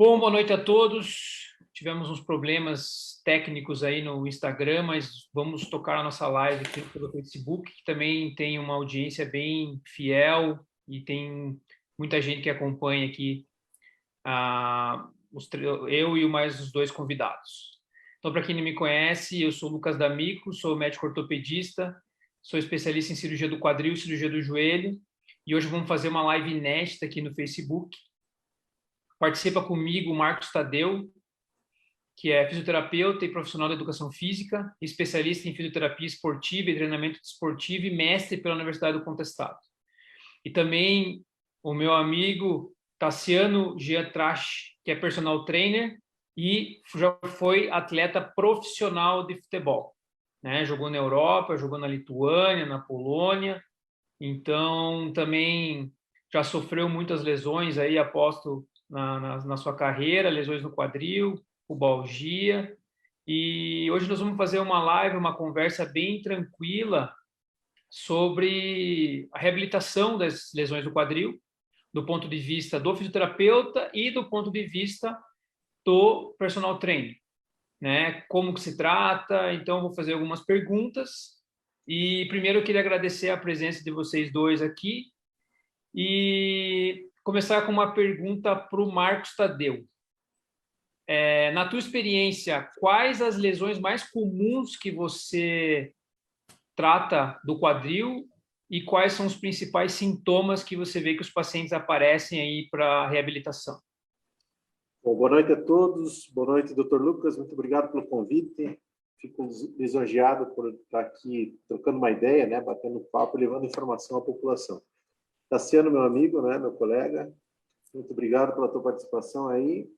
Bom, boa noite a todos. Tivemos uns problemas técnicos aí no Instagram, mas vamos tocar a nossa live aqui pelo Facebook, que também tem uma audiência bem fiel e tem muita gente que acompanha aqui eu e mais os dois convidados. Então, para quem não me conhece, eu sou Lucas D'Amico, sou médico ortopedista, sou especialista em cirurgia do quadril e cirurgia do joelho, e hoje vamos fazer uma live inédita aqui no Facebook. Participa comigo o Marcos Tadeu, que é fisioterapeuta e profissional da educação física, especialista em fisioterapia esportiva e treinamento desportivo e mestre pela Universidade do Contestado. E também o meu amigo Tassiano Giatrache, que é personal trainer e já foi atleta profissional de futebol, né? Jogou na Europa, jogou na Lituânia, na Polônia, então também já sofreu muitas lesões aí, aposto, na sua carreira, lesões no quadril, pubalgia, e hoje nós vamos fazer uma live, uma conversa bem tranquila sobre a reabilitação das lesões do quadril, do ponto de vista do fisioterapeuta e do ponto de vista do personal trainer, né? Como que se trata? Então, vou fazer algumas perguntas. E primeiro eu queria agradecer a presença de vocês dois aqui e começar com uma pergunta para o Marcos Tadeu. Na tua experiência, quais as lesões mais comuns que você trata do quadril e quais são os principais sintomas que você vê que os pacientes aparecem aí para reabilitação? Bom, boa noite a todos. Boa noite, Dr. Lucas. Muito obrigado pelo convite. Fico lisonjeado por estar aqui trocando uma ideia, né, batendo papo, levando informação à população. Tassiano, meu amigo, né, meu colega, muito obrigado pela tua participação aí.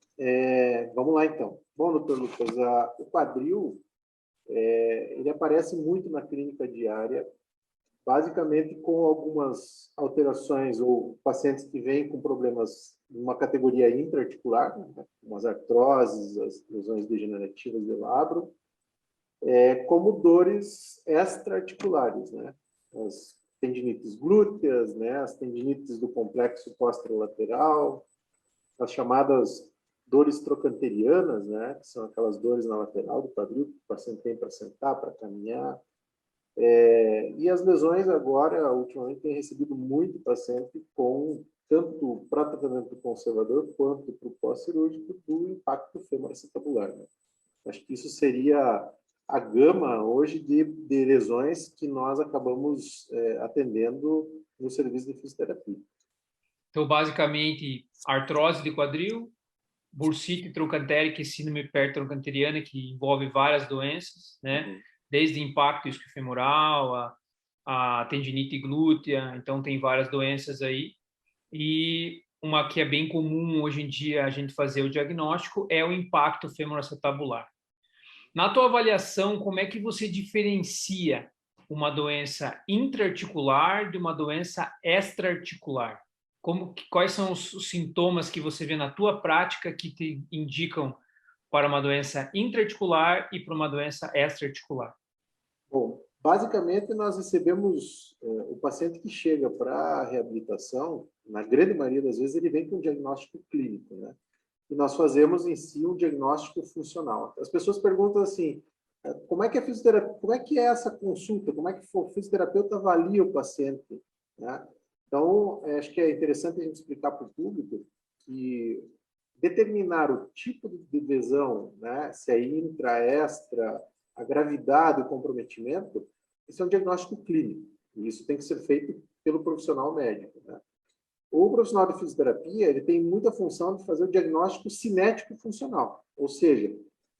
Vamos lá, então. Bom, Dr. Lucas, o quadril, ele aparece muito na clínica diária, basicamente com algumas alterações ou pacientes que vêm com problemas numa categoria intraarticular, né, como as artroses, as lesões degenerativas do labro, como dores extraarticulares, né, as tendinites glúteas, né, as tendinites do complexo posterolateral, as chamadas dores trocanterianas, né, que são aquelas dores na lateral do quadril que o paciente tem para sentar, para caminhar. E as lesões agora, ultimamente, tem recebido muito paciente com tanto para tratamento conservador quanto para o pós-cirúrgico do impacto femoroacetabular, né? Acho que isso seria a gama hoje de lesões que nós acabamos atendendo no serviço de fisioterapia. Então, basicamente, artrose de quadril, bursite troncantérica e síndrome hipertrochanteriana, que envolve várias doenças, né? Uhum. Desde impacto isquiofemoral, a tendinite glútea, então tem várias doenças aí. E uma que é bem comum hoje em dia a gente fazer o diagnóstico é o impacto femoroacetabular. Na tua avaliação, como é que você diferencia uma doença intraarticular de uma doença extraarticular? Quais são os sintomas que você vê na tua prática que te indicam para uma doença intraarticular e para uma doença extraarticular? Bom, basicamente nós recebemos o paciente que chega para a reabilitação, na grande maioria das vezes ele vem com um diagnóstico clínico, né? E nós fazemos em si um diagnóstico funcional. As pessoas perguntam assim, como é que é fisioterapia, como é que é essa consulta, como é que o fisioterapeuta avalia o paciente, né? Então, acho que é interessante a gente explicar para o público que determinar o tipo de lesão, né, se é intra, extra, a gravidade, o comprometimento, isso é um diagnóstico clínico. E isso tem que ser feito pelo profissional médico, né? O profissional de fisioterapia, ele tem muita função de fazer o diagnóstico cinético funcional, ou seja,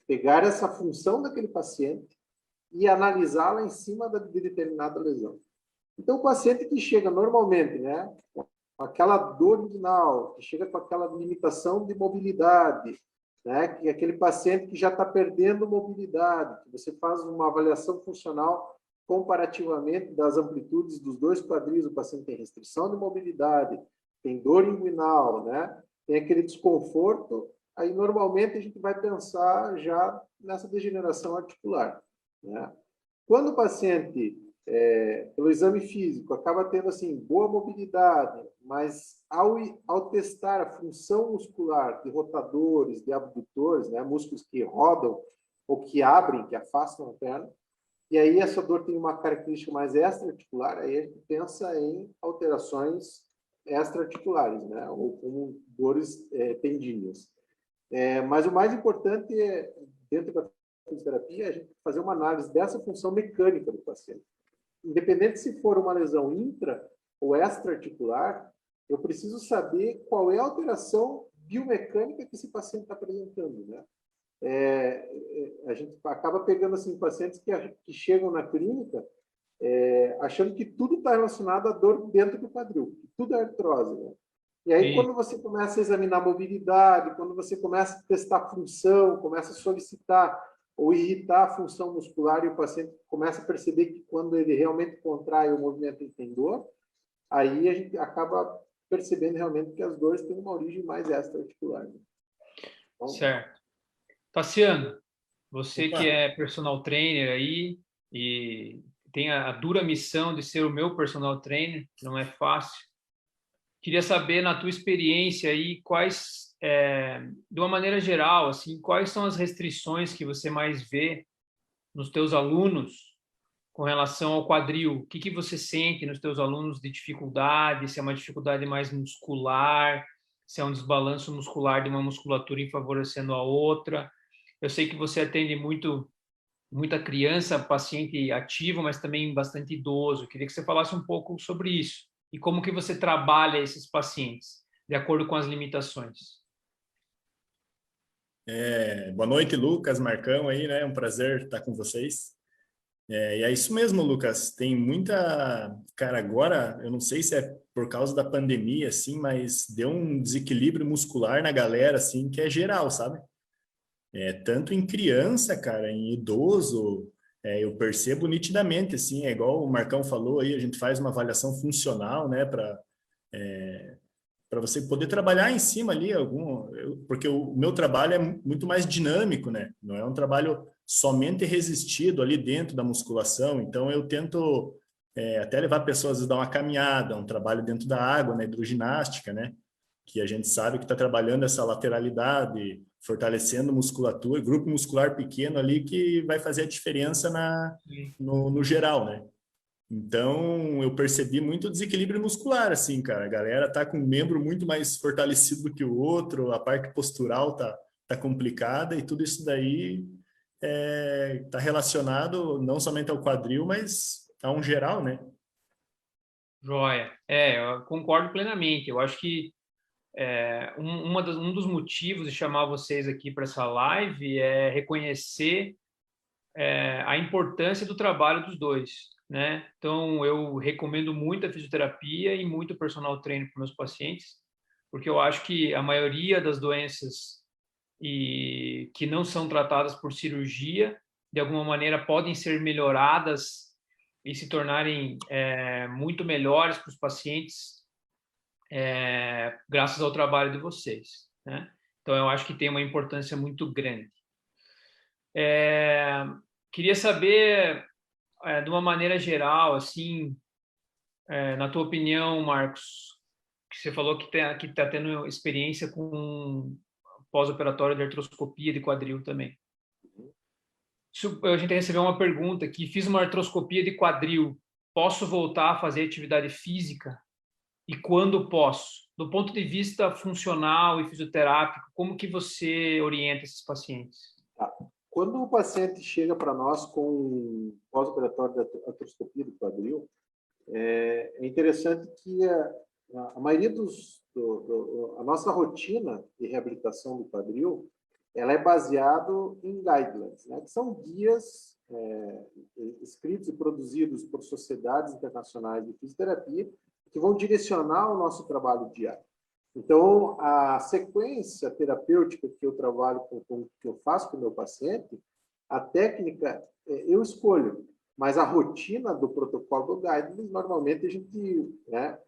pegar essa função daquele paciente e analisá-la em cima de determinada lesão. Então, o paciente que chega normalmente, né, com aquela dor inguinal, que chega com aquela limitação de mobilidade, né, que é aquele paciente que já está perdendo mobilidade, que você faz uma avaliação funcional comparativamente das amplitudes dos dois quadris, o paciente tem restrição de mobilidade, tem dor inguinal, né, tem aquele desconforto, aí normalmente a gente vai pensar já nessa degeneração articular, né? Quando o paciente pelo exame físico, acaba tendo assim boa mobilidade, mas ao testar a função muscular de rotadores, de abdutores, né, músculos que rodam ou que abrem, que afastam a perna, e aí essa dor tem uma característica mais extra-articular, aí a gente pensa em alterações extra-articulares, né, ou como dores tendíneas. Mas o mais importante é, dentro da fisioterapia, a gente fazer uma análise dessa função mecânica do paciente. Independente se for uma lesão intra ou extra-articular, eu preciso saber qual é a alteração biomecânica que esse paciente está apresentando, né? A gente acaba pegando assim pacientes que chegam na clínica achando que tudo está relacionado à dor dentro do quadril, que tudo é artrose, né? E aí, quando você começa a examinar a mobilidade, quando você começa a testar a função, começa a solicitar ou irritar a função muscular e o paciente começa a perceber que quando ele realmente contrai o movimento ele tem dor, aí a gente acaba percebendo realmente que as dores têm uma origem mais extra-articular. Né? Então, certo. Tassiano, você Opa. que é personal trainer aí e tem a dura missão de ser o meu personal trainer, não é fácil. Queria saber, na tua experiência aí, quais, de uma maneira geral, assim, quais são as restrições que você mais vê nos teus alunos com relação ao quadril? O que você sente nos teus alunos de dificuldade? Se é uma dificuldade mais muscular, se é um desbalanço muscular de uma musculatura favorecendo a outra? Eu sei que você atende muita criança, paciente ativo, mas também bastante idoso. Eu queria que você falasse um pouco sobre isso e como que você trabalha esses pacientes, de acordo com as limitações. Boa noite, Lucas, Marcão aí, né? É um prazer estar com vocês. E é isso mesmo, Lucas. Tem muita... Cara, agora, eu não sei se é por causa da pandemia, assim, mas deu um desequilíbrio muscular na galera, assim, que é geral, sabe? Tanto em criança, cara, em idoso, eu percebo nitidamente, assim, é igual o Marcão falou aí, a gente faz uma avaliação funcional, né, para você poder trabalhar em cima ali porque o meu trabalho é muito mais dinâmico, né? Não é um trabalho somente resistido ali dentro da musculação. Então eu tento até levar pessoas a dar uma caminhada, um trabalho dentro da água, na hidroginástica, né? Que a gente sabe que está trabalhando essa lateralidade, fortalecendo musculatura, grupo muscular pequeno ali que vai fazer a diferença no geral, né? Então, eu percebi muito desequilíbrio muscular, assim, cara. A galera tá com um membro muito mais fortalecido do que o outro, a parte postural tá complicada e tudo isso daí tá relacionado não somente ao quadril, mas a um geral, né? Joia. Eu concordo plenamente. Eu acho que um dos motivos de chamar vocês aqui para essa live é reconhecer a importância do trabalho dos dois, né? Então, eu recomendo muito a fisioterapia e muito o personal trainer para meus pacientes, porque eu acho que a maioria das doenças que não são tratadas por cirurgia, de alguma maneira, podem ser melhoradas e se tornarem muito melhores para os pacientes, graças ao trabalho de vocês, né? Então, eu acho que tem uma importância muito grande. Queria saber, de uma maneira geral, assim, na tua opinião, Marcos, que você falou que está tendo experiência com pós-operatório de artroscopia de quadril também. A gente recebeu uma pergunta aqui: fiz uma artroscopia de quadril, posso voltar a fazer atividade física? E quando posso? Do ponto de vista funcional e fisioterápico, como que você orienta esses pacientes? Tá. Quando o paciente chega para nós com pós-operatório da artroscopia do quadril, é interessante que a maioria a nossa rotina de reabilitação do quadril, ela é baseado em guidelines, né? Que são guias escritos e produzidos por sociedades internacionais de fisioterapia que vão direcionar o nosso trabalho diário. Então, a sequência terapêutica que eu trabalho que eu faço com o meu paciente, a técnica eu escolho, mas a rotina do protocolo do guidelines, normalmente a gente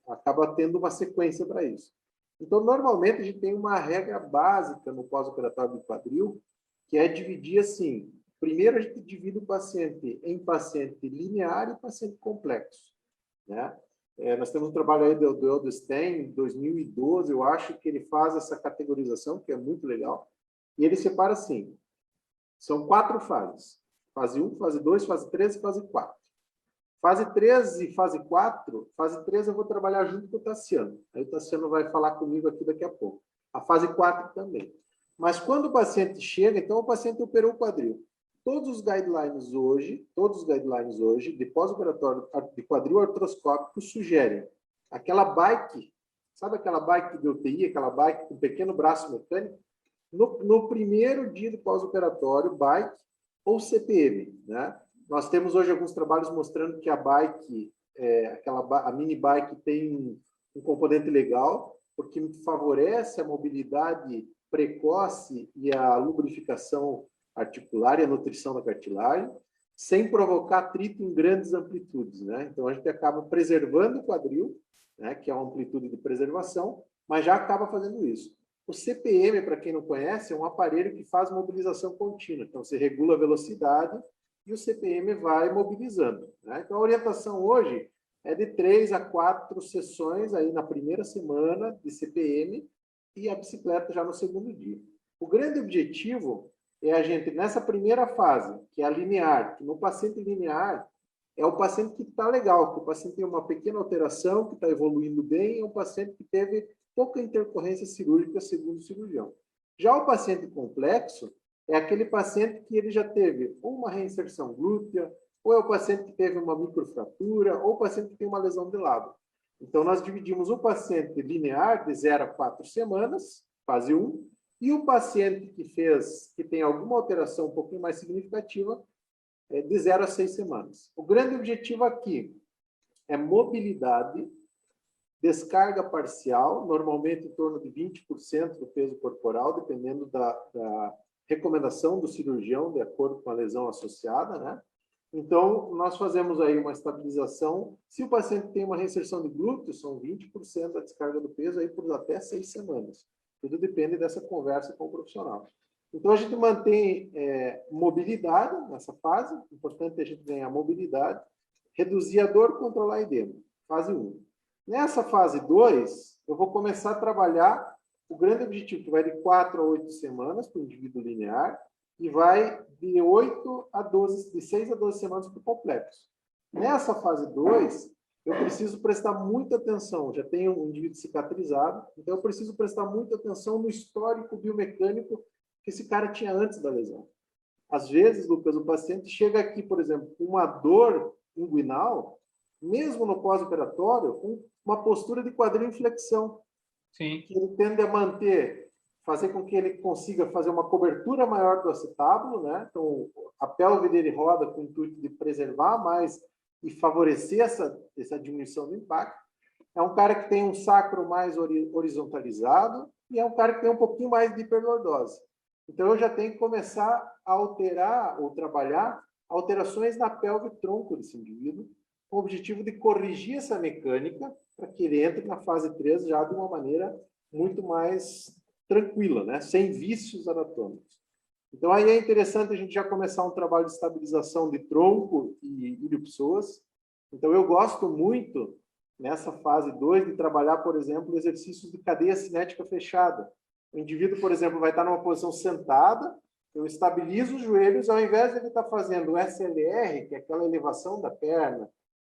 acaba tendo uma sequência para isso. Então, normalmente a gente tem uma regra básica no pós-operatório do quadril, que é dividir assim: Primeiro, a gente divide o paciente em paciente linear e paciente complexo, né? Nós temos um trabalho aí do Edelstein, em 2012, eu acho que ele faz essa categorização, que é muito legal, e ele separa assim, são 4 fases, fase 1, fase 2, fase 3 e fase 4. Fase 3 e fase 4, fase 3 eu vou trabalhar junto com o Tassiano, aí o Tassiano vai falar comigo aqui daqui a pouco. A fase 4 também. Mas quando o paciente chega, então o paciente operou o quadril. Todos os guidelines hoje, de pós-operatório de quadril artroscópico sugerem aquela bike, sabe aquela bike de UTI, aquela bike com pequeno braço mecânico? No primeiro dia do pós-operatório, bike ou CPM, né? Nós temos hoje alguns trabalhos mostrando que a bike, a mini bike tem um componente legal, porque favorece a mobilidade precoce e a lubrificação articular e a nutrição da cartilagem, sem provocar atrito em grandes amplitudes, né? Então, a gente acaba preservando o quadril, né, que é uma amplitude de preservação, mas já acaba fazendo isso. O CPM, para quem não conhece, é um aparelho que faz mobilização contínua. Então, você regula a velocidade e o CPM vai mobilizando, né? Então, a orientação hoje é de 3 a 4 sessões aí na primeira semana de CPM e a bicicleta já no segundo dia. O grande objetivo é a gente, nessa primeira fase, que é a linear, que no paciente linear é o paciente que está legal, que o paciente tem uma pequena alteração, que está evoluindo bem, é um paciente que teve pouca intercorrência cirúrgica, segundo o cirurgião. Já o paciente complexo é aquele paciente que ele já teve ou uma reinserção glútea, ou é o paciente que teve uma microfratura, ou o paciente que tem uma lesão de lado. Então, nós dividimos o paciente linear de 0 a 4 semanas, fase 1, e o paciente que tem alguma alteração um pouquinho mais significativa, de 0 a 6 semanas. O grande objetivo aqui é mobilidade, descarga parcial, normalmente em torno de 20% do peso corporal, dependendo da recomendação do cirurgião, de acordo com a lesão associada, né? Então, nós fazemos aí uma estabilização. Se o paciente tem uma reinserção de glúteo, são 20% da descarga do peso aí por até 6 semanas. Tudo depende dessa conversa com o profissional. Então, a gente mantém mobilidade nessa fase. Importante a gente ganhar mobilidade. Reduzir a dor, controlar edema. Fase 1. Nessa fase 2, eu vou começar a trabalhar o grande objetivo, que vai de 4 a 8 semanas para o indivíduo linear e vai de 6 a 12 semanas para o complexo. Nessa fase 2, eu preciso prestar muita atenção, já tenho um indivíduo cicatrizado, então eu preciso prestar muita atenção no histórico biomecânico que esse cara tinha antes da lesão. Às vezes, Lucas, o paciente chega aqui, por exemplo, com uma dor inguinal, mesmo no pós-operatório, com uma postura de quadril em flexão. Sim. Que ele tende a fazer com que ele consiga fazer uma cobertura maior do acetábulo, né? Então, a pelve dele roda com o intuito de preservar mais e favorecer essa diminuição do impacto. É um cara que tem um sacro mais horizontalizado e é um cara que tem um pouquinho mais de hiperlordose. Então, eu já tenho que começar a alterar ou trabalhar alterações na pelve e tronco desse indivíduo, com o objetivo de corrigir essa mecânica para que ele entre na fase 3 já de uma maneira muito mais tranquila, né? Sem vícios anatômicos. Então, aí é interessante a gente já começar um trabalho de estabilização de tronco e ilho-psoas. Então, eu gosto muito, nessa fase 2, de trabalhar, por exemplo, exercícios de cadeia cinética fechada. O indivíduo, por exemplo, vai estar numa posição sentada, eu estabilizo os joelhos, ao invés de ele estar fazendo o SLR, que é aquela elevação da perna,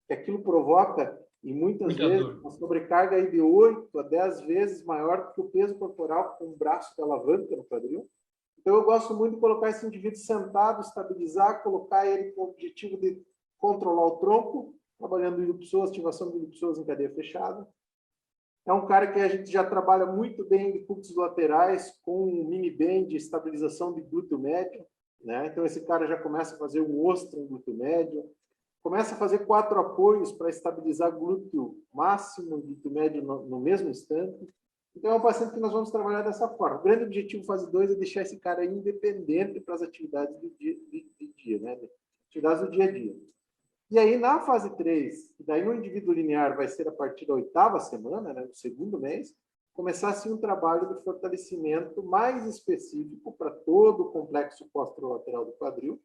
que aquilo provoca, e muitas vezes, uma sobrecarga aí de 8 a 10 vezes maior do que o peso corporal com o braço de alavanca no quadril. Então, eu gosto muito de colocar esse indivíduo sentado, estabilizar, colocar ele com o objetivo de controlar o tronco, trabalhando ilho-psoas, ativação de ilho-psoas em cadeia fechada. É um cara que a gente já trabalha muito bem de fluxos laterais, com um mini band de estabilização de glúteo médio, né? Então, esse cara já começa a fazer um ostro em glúteo médio, começa a fazer 4 apoios para estabilizar glúteo máximo e glúteo médio no mesmo instante. Então, é um paciente que nós vamos trabalhar dessa forma. O grande objetivo fase 2 é deixar esse cara independente para as atividades do dia, né? Atividades do dia a dia. E aí, na fase 3, daí no indivíduo linear vai ser a partir da 8ª semana, né, do segundo mês, começar assim um trabalho de fortalecimento mais específico para todo o complexo posterolateral do quadril,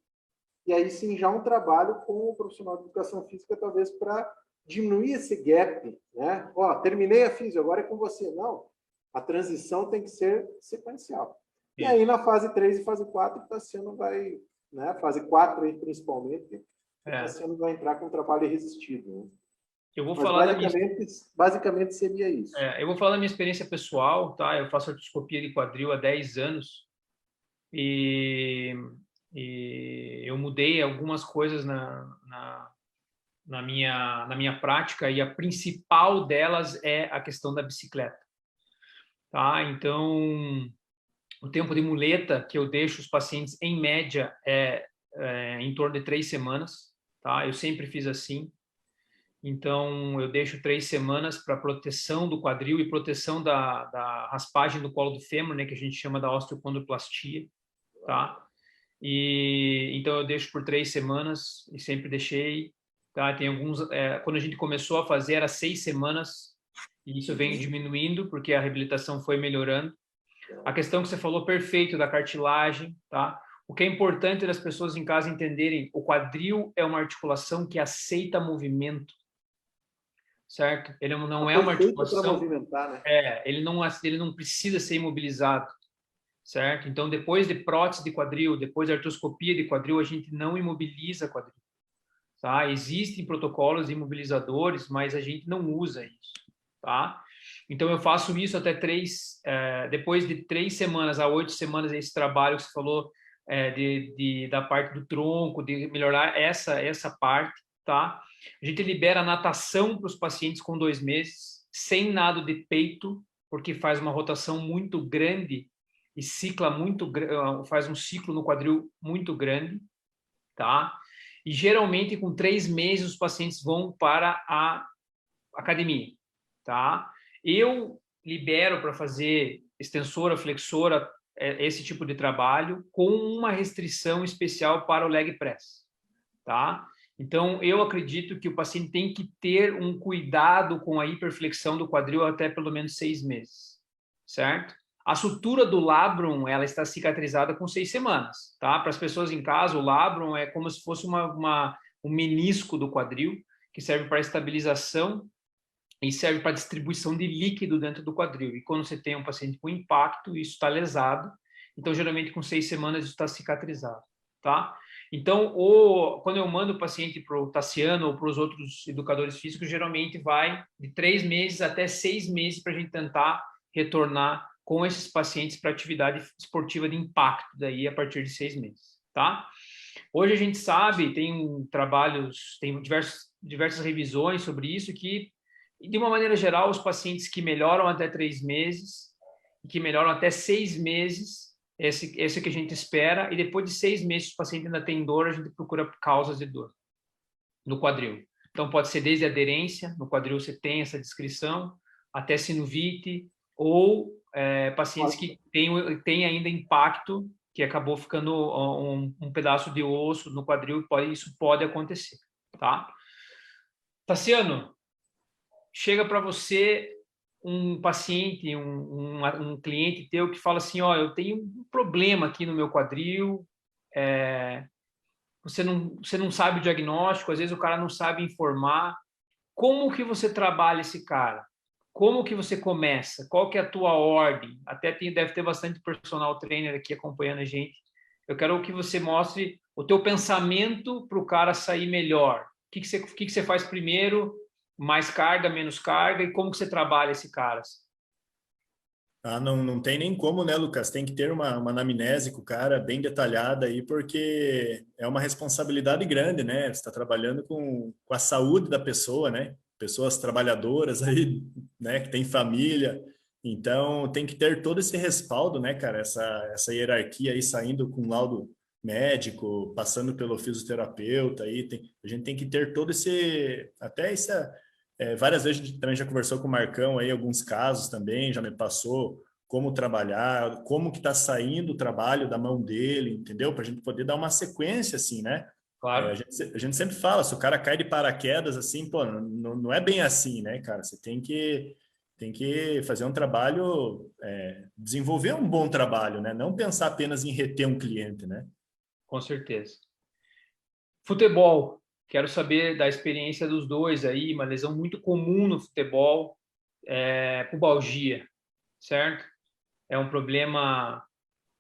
e aí sim já um trabalho com o profissional de educação física, talvez para diminuir esse gap, né? Ó, terminei a físio, agora é com você. Não, a transição tem que ser sequencial. E aí na fase 3 e fase 4, o Tassiano vai, né? Fase 4 aí, principalmente, o Tassiano vai entrar com um trabalho resistido, né? Eu vou Mas falar basicamente seria isso. eu vou falar da minha experiência pessoal, tá? Eu faço artroscopia de quadril há 10 anos e eu mudei algumas coisas na minha prática, e a principal delas é a questão da bicicleta, tá? Então, o tempo de muleta que eu deixo os pacientes, em média, é em torno de 3 semanas, tá? Eu sempre fiz assim. Então, eu deixo 3 semanas para proteção do quadril e proteção da raspagem do colo do fêmur, né, que a gente chama da osteocondroplastia, tá? E então eu deixo por 3 semanas e sempre deixei, tá? Tem alguns, quando a gente começou a fazer era 6 semanas e isso vem diminuindo porque a reabilitação foi melhorando. A questão que você falou, perfeito, da cartilagem, tá? O que é importante das pessoas em casa entenderem, o quadril é uma articulação que aceita movimento, certo? Ele não é uma articulação para movimentar, né? ele não precisa ser imobilizado, certo? Então, depois de prótese de quadril, depois da artroscopia de quadril, a gente não imobiliza quadril, tá? Existem protocolos imobilizadores, mas a gente não usa isso, tá? Então, eu faço isso até depois de 3 semanas a 8 semanas, esse trabalho que você falou da parte do tronco, de melhorar essa parte, tá? A gente libera natação para os pacientes com 2 meses, sem nado de peito, porque faz uma rotação muito grande e faz um ciclo no quadril muito grande, tá? E geralmente com 3 meses os pacientes vão para a academia, tá? Eu libero para fazer extensora, flexora, esse tipo de trabalho, com uma restrição especial para o leg press, tá? Então, eu acredito que o paciente tem que ter um cuidado com a hiperflexão do quadril até pelo menos 6 meses, certo? A sutura do labrum, ela está cicatrizada com 6 semanas, tá? Para as pessoas em casa, o labrum é como se fosse um menisco do quadril, que serve para estabilização e serve para distribuição de líquido dentro do quadril. E quando você tem um paciente com impacto, isso está lesado. Então, geralmente, com 6 semanas, isso está cicatrizado, tá? Então, quando eu mando o paciente para o Tassiano ou para os outros educadores físicos, geralmente vai de 3 meses até 6 meses para a gente tentar retornar com esses pacientes para atividade esportiva de impacto, daí a partir de 6 meses, tá? Hoje a gente sabe, tem diversas revisões sobre isso, que, de uma maneira geral, os pacientes que melhoram até 3 meses, que melhoram até 6 meses, esse que a gente espera, e depois de 6 meses, se o paciente ainda tem dor, a gente procura causas de dor no quadril. Então, pode ser desde aderência, no quadril você tem essa descrição, até sinovite, ou pacientes que têm ainda impacto, que acabou ficando um pedaço de osso no quadril, isso pode acontecer, tá? Tassiano, chega para você um paciente, um cliente teu que fala assim, ó, eu tenho um problema aqui no meu quadril, você não sabe o diagnóstico, às vezes o cara não sabe informar. Como que você trabalha esse cara? Como que você começa? Qual que é a tua ordem? Até deve ter bastante personal trainer aqui acompanhando a gente. Eu quero que você mostre o teu pensamento para o cara sair melhor. O que você faz primeiro? Mais carga, menos carga? E como que você trabalha esse cara? Não tem nem como, né, Lucas? Tem que ter uma anamnese com o cara bem detalhada aí, porque é uma responsabilidade grande, né? Você está trabalhando com a saúde da pessoa, né? Pessoas trabalhadoras aí, né, que tem família. Então, tem que ter todo esse respaldo, né, cara? Essa hierarquia aí saindo com laudo médico, passando pelo fisioterapeuta aí. A gente tem que ter todo várias vezes a gente também já conversou com o Marcão aí, alguns casos também, já me passou como trabalhar, como que está saindo o trabalho da mão dele, entendeu? Para a gente poder dar uma sequência, assim, né? Claro. A gente sempre fala, se o cara cai de paraquedas, assim, pô, não é bem assim, né, cara? Você tem que fazer um trabalho, desenvolver um bom trabalho, né? Não pensar apenas em reter um cliente, né? Com certeza. Futebol. Quero saber da experiência dos dois aí, uma lesão muito comum no futebol, pubalgia, certo? É um problema,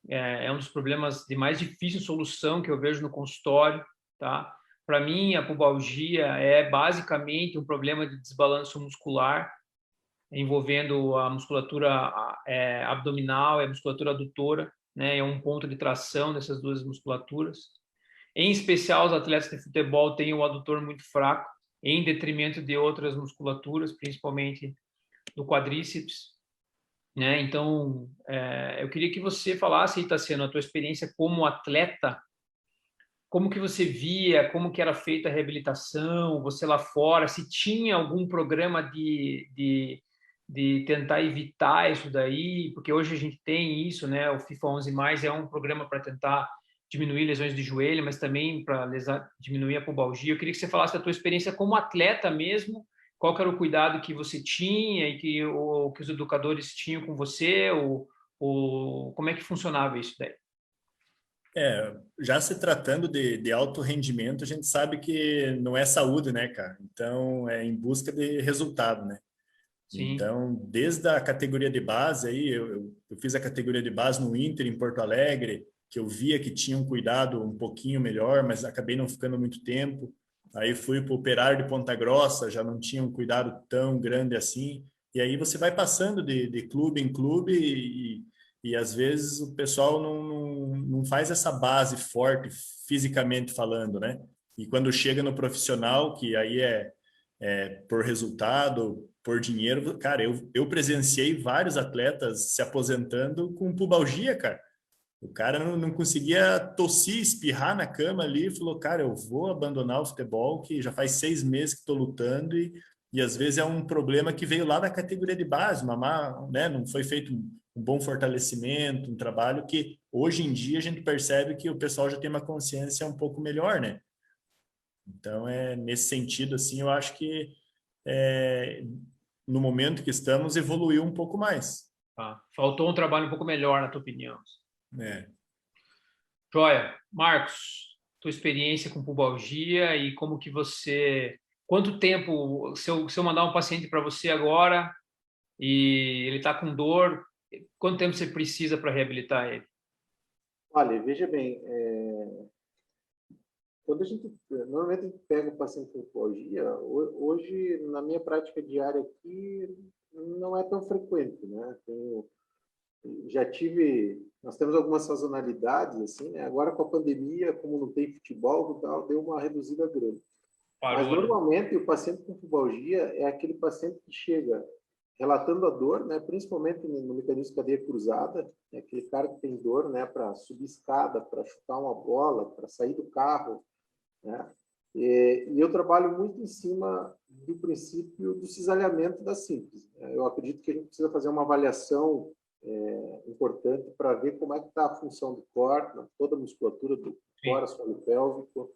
é um dos problemas de mais difícil solução que eu vejo no consultório, tá? Para mim, a pubalgia é basicamente um problema de desbalanço muscular, envolvendo a musculatura abdominal e a musculatura adutora, né? É um ponto de tração dessas duas musculaturas. Em especial, os atletas de futebol têm o adutor muito fraco, em detrimento de outras musculaturas, principalmente do quadríceps, né? Então, eu queria que você falasse, Tassiano, a tua experiência como atleta, como que você via, como que era feita a reabilitação, você lá fora, se tinha algum programa de tentar evitar isso daí, porque hoje a gente tem isso, né? O FIFA 11+, é um programa para tentar diminuir lesões de joelho, mas também para diminuir a pubalgia. Eu queria que você falasse da tua experiência como atleta mesmo, qual que era o cuidado que você tinha e que os educadores tinham com você, ou como é que funcionava isso daí? Já se tratando de alto rendimento, a gente sabe que não é saúde, né, cara? Então, é em busca de resultado, né? Sim, Então, desde a categoria de base, aí eu fiz a categoria de base no Inter, em Porto Alegre, que eu via que tinha um cuidado um pouquinho melhor, mas acabei não ficando muito tempo. Aí fui para o Operário de Ponta Grossa, já não tinha um cuidado tão grande assim. E aí você vai passando de clube em clube e às vezes o pessoal não faz essa base forte, fisicamente falando, né? E quando chega no profissional, que aí é por resultado, por dinheiro, cara, eu presenciei vários atletas se aposentando com pubalgia, cara. O cara não conseguia tossir, espirrar na cama ali, e falou, cara, eu vou abandonar o futebol, que já faz 6 meses que estou lutando, e às vezes é um problema que veio lá da categoria de base, né? Não foi feito um bom fortalecimento, um trabalho que hoje em dia a gente percebe que o pessoal já tem uma consciência um pouco melhor, né? Então, nesse sentido, assim, eu acho que é, no momento que estamos, evoluiu um pouco mais. tá. Faltou um trabalho um pouco melhor, na tua opinião. É. Joia. Marcos, tua experiência com pubalgia e como que você... Quanto tempo, se eu mandar um paciente para você agora e ele está com dor, quanto tempo você precisa para reabilitar ele? Olha, veja bem, quando normalmente a gente pega o paciente com oncologia, hoje, na minha prática diária aqui, não é tão frequente, né? Nós temos algumas sazonalidades, assim, né? Agora com a pandemia, como não tem futebol e tal, deu uma reduzida grande. Mas Parou, né? normalmente o paciente com pubalgia é aquele paciente que chega relatando a dor, né, principalmente no mecanismo de cadeia cruzada, é aquele cara que tem dor, né, para subir escada, para chutar uma bola, para sair do carro, né? E eu trabalho muito em cima do princípio do cisalhamento da síntese. Eu acredito que a gente precisa fazer uma avaliação importante para ver como é que está a função do core, toda a musculatura do core, solo pélvico.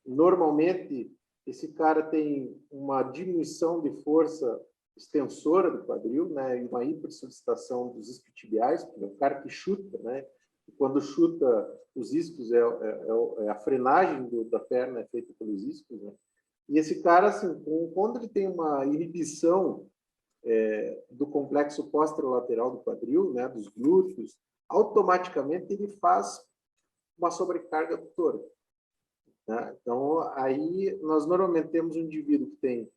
Normalmente, esse cara tem uma diminuição de força extensora do quadril, né, e uma hipersolicitação dos isquiotibiais, é o cara que chuta, né? E quando chuta os isquios, a frenagem da perna é feita pelos isquios, né? E esse cara, assim, quando ele tem uma inibição do complexo posterolateral do quadril, né, dos glúteos, automaticamente ele faz uma sobrecarga adutora. Né? Então, aí nós normalmente temos um indivíduo que tem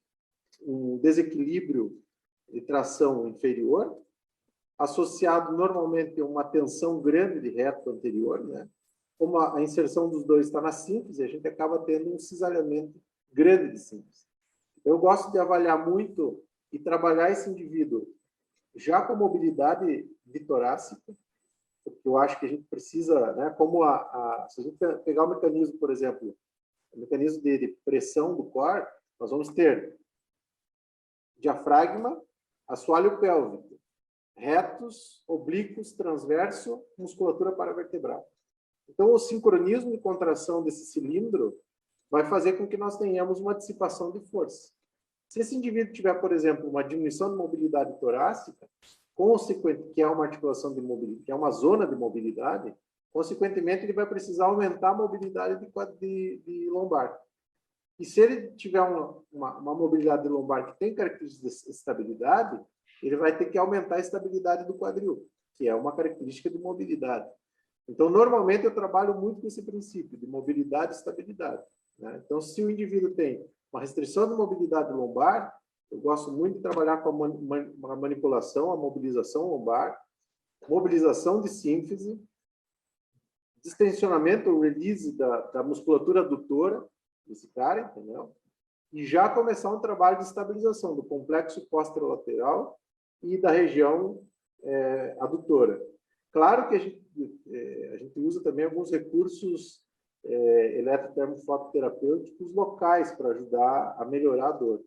um desequilíbrio de tração inferior, associado normalmente a uma tensão grande de reto anterior, né? Como a inserção dos dois está na síntese, a gente acaba tendo um cisalhamento grande de síntese. Eu gosto de avaliar muito e trabalhar esse indivíduo já com mobilidade bitorácica, porque eu acho que a gente precisa, né, como se a gente pegar o mecanismo, por exemplo, o mecanismo de pressão do core, nós vamos ter diafragma, assoalho pélvico, retos, oblíquos, transverso, musculatura paravertebral. Então, o sincronismo de contração desse cilindro vai fazer com que nós tenhamos uma dissipação de força. Se esse indivíduo tiver, por exemplo, uma diminuição de mobilidade torácica, consequente, que é uma articulação de mobilidade, que é uma zona de mobilidade, consequentemente, ele vai precisar aumentar a mobilidade de lombar. E se ele tiver uma mobilidade de lombar que tem características de estabilidade, ele vai ter que aumentar a estabilidade do quadril, que é uma característica de mobilidade. Então, normalmente, eu trabalho muito com esse princípio de mobilidade e estabilidade, né? Então, se o indivíduo tem uma restrição de mobilidade lombar, eu gosto muito de trabalhar com a manipulação, a mobilização lombar, mobilização de sínfise, distensionamento, o release da musculatura adutora desse cara, entendeu? E já começar um trabalho de estabilização do complexo posterolateral e da região adutora. Claro que a gente usa também alguns recursos eletrotermofototerapêuticos locais para ajudar a melhorar a dor.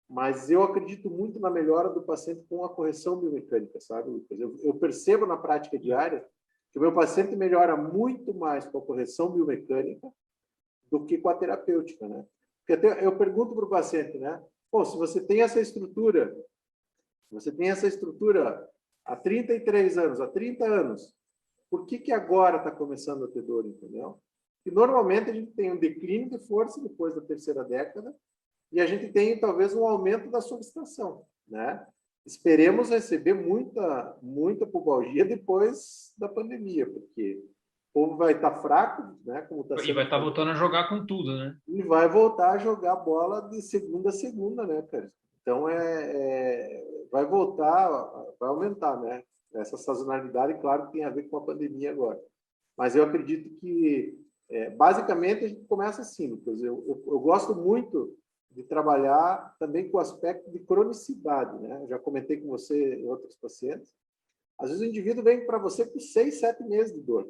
Mas eu acredito muito na melhora do paciente com a correção biomecânica, sabe, Lucas? Eu percebo na prática diária que o meu paciente melhora muito mais com a correção biomecânica do que com a terapêutica, né? Porque até eu pergunto para o paciente, né? Pô, se você tem essa estrutura há 33 anos, há 30 anos, por que agora está começando a ter dor, entendeu? E normalmente a gente tem um declínio de força depois da terceira década e a gente tem talvez um aumento da solicitação, né? Esperemos receber muita pubalgia depois da pandemia, porque o povo vai estar fraco, né? Como tá E sendo, vai estar voltando a jogar com tudo, né? e vai voltar a jogar bola de segunda a segunda, né, cara? Então vai voltar, vai aumentar, né? Essa sazonalidade, claro, tem a ver com a pandemia agora. Mas eu acredito que basicamente a gente começa assim, Lucas. Eu gosto muito de trabalhar também com o aspecto de cronicidade, né? Eu já comentei com você em outros pacientes. Às vezes o indivíduo vem para você com 6, 7 meses de dor.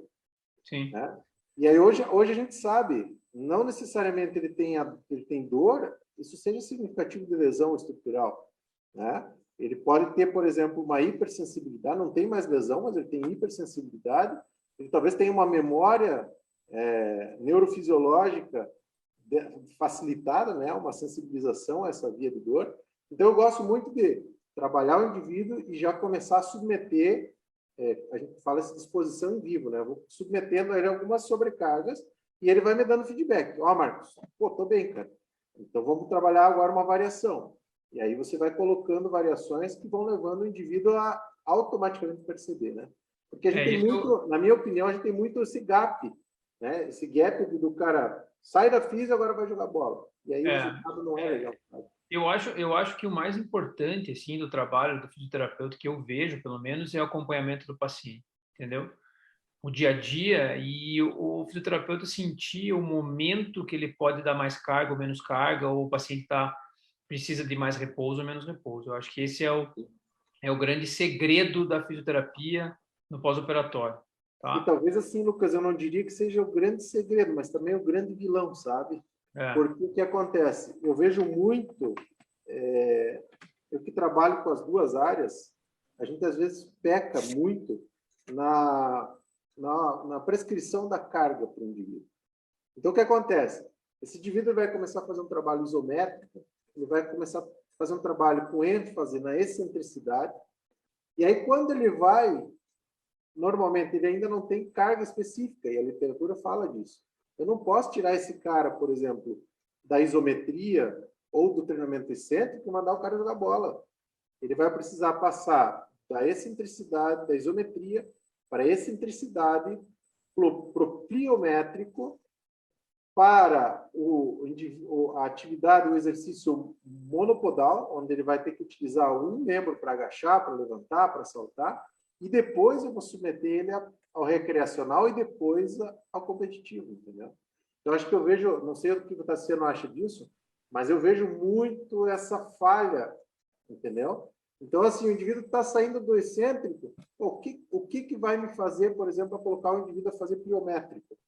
Sim. Né? E aí hoje a gente sabe, não necessariamente ele tem dor, isso seja significativo de lesão estrutural, né? Ele pode ter, por exemplo, uma hipersensibilidade, não tem mais lesão, mas ele tem hipersensibilidade, ele talvez tenha uma memória neurofisiológica facilitada, né? Uma sensibilização a essa via de dor. Então, eu gosto muito de trabalhar o indivíduo e já começar a submeter, a gente fala essa disposição em vivo, né? Eu vou submetendo a ele algumas sobrecargas e ele vai me dando feedback. Ó, Marcos, pô, tô bem, cara. Então, vamos trabalhar agora uma variação. E aí você vai colocando variações que vão levando o indivíduo a automaticamente perceber, né? Porque a gente tem muito, na minha opinião, a gente tem muito esse gap, né? Esse gap do cara sai da física e agora vai jogar bola. E aí o resultado não é legal. Sabe? Eu acho que o mais importante assim do trabalho do fisioterapeuta que eu vejo, pelo menos, é o acompanhamento do paciente, entendeu? O dia a dia e o fisioterapeuta sentir o momento que ele pode dar mais carga ou menos carga, ou o paciente precisa de mais repouso ou menos repouso. Eu acho que esse é o grande segredo da fisioterapia no pós-operatório. Tá? E talvez assim, Lucas, eu não diria que seja o grande segredo, mas também o grande vilão, sabe? Porque o que acontece? Eu vejo muito, eu que trabalho com as duas áreas, a gente às vezes peca muito na prescrição da carga para o indivíduo. Então, o que acontece? Esse indivíduo vai começar a fazer um trabalho isométrico, ele vai começar a fazer um trabalho com ênfase na excentricidade, e aí quando ele vai, normalmente ele ainda não tem carga específica, e a literatura fala disso. Eu não posso tirar esse cara, por exemplo, da isometria ou do treinamento excêntrico e mandar o cara jogar bola. Ele vai precisar passar da excentricidade, da isometria, para a excentricidade, pro pliométrico, para a atividade, o exercício monopodal, onde ele vai ter que utilizar um membro para agachar, para levantar, para saltar, e depois eu vou submeter ele ao recreacional e depois ao competitivo, entendeu? Então, acho que eu vejo, não sei o que o Tassiano acha disso, mas eu vejo muito essa falha, entendeu? Então, assim, o indivíduo está saindo do excêntrico, o que vai me fazer, por exemplo, a colocar o indivíduo a fazer pliométrico?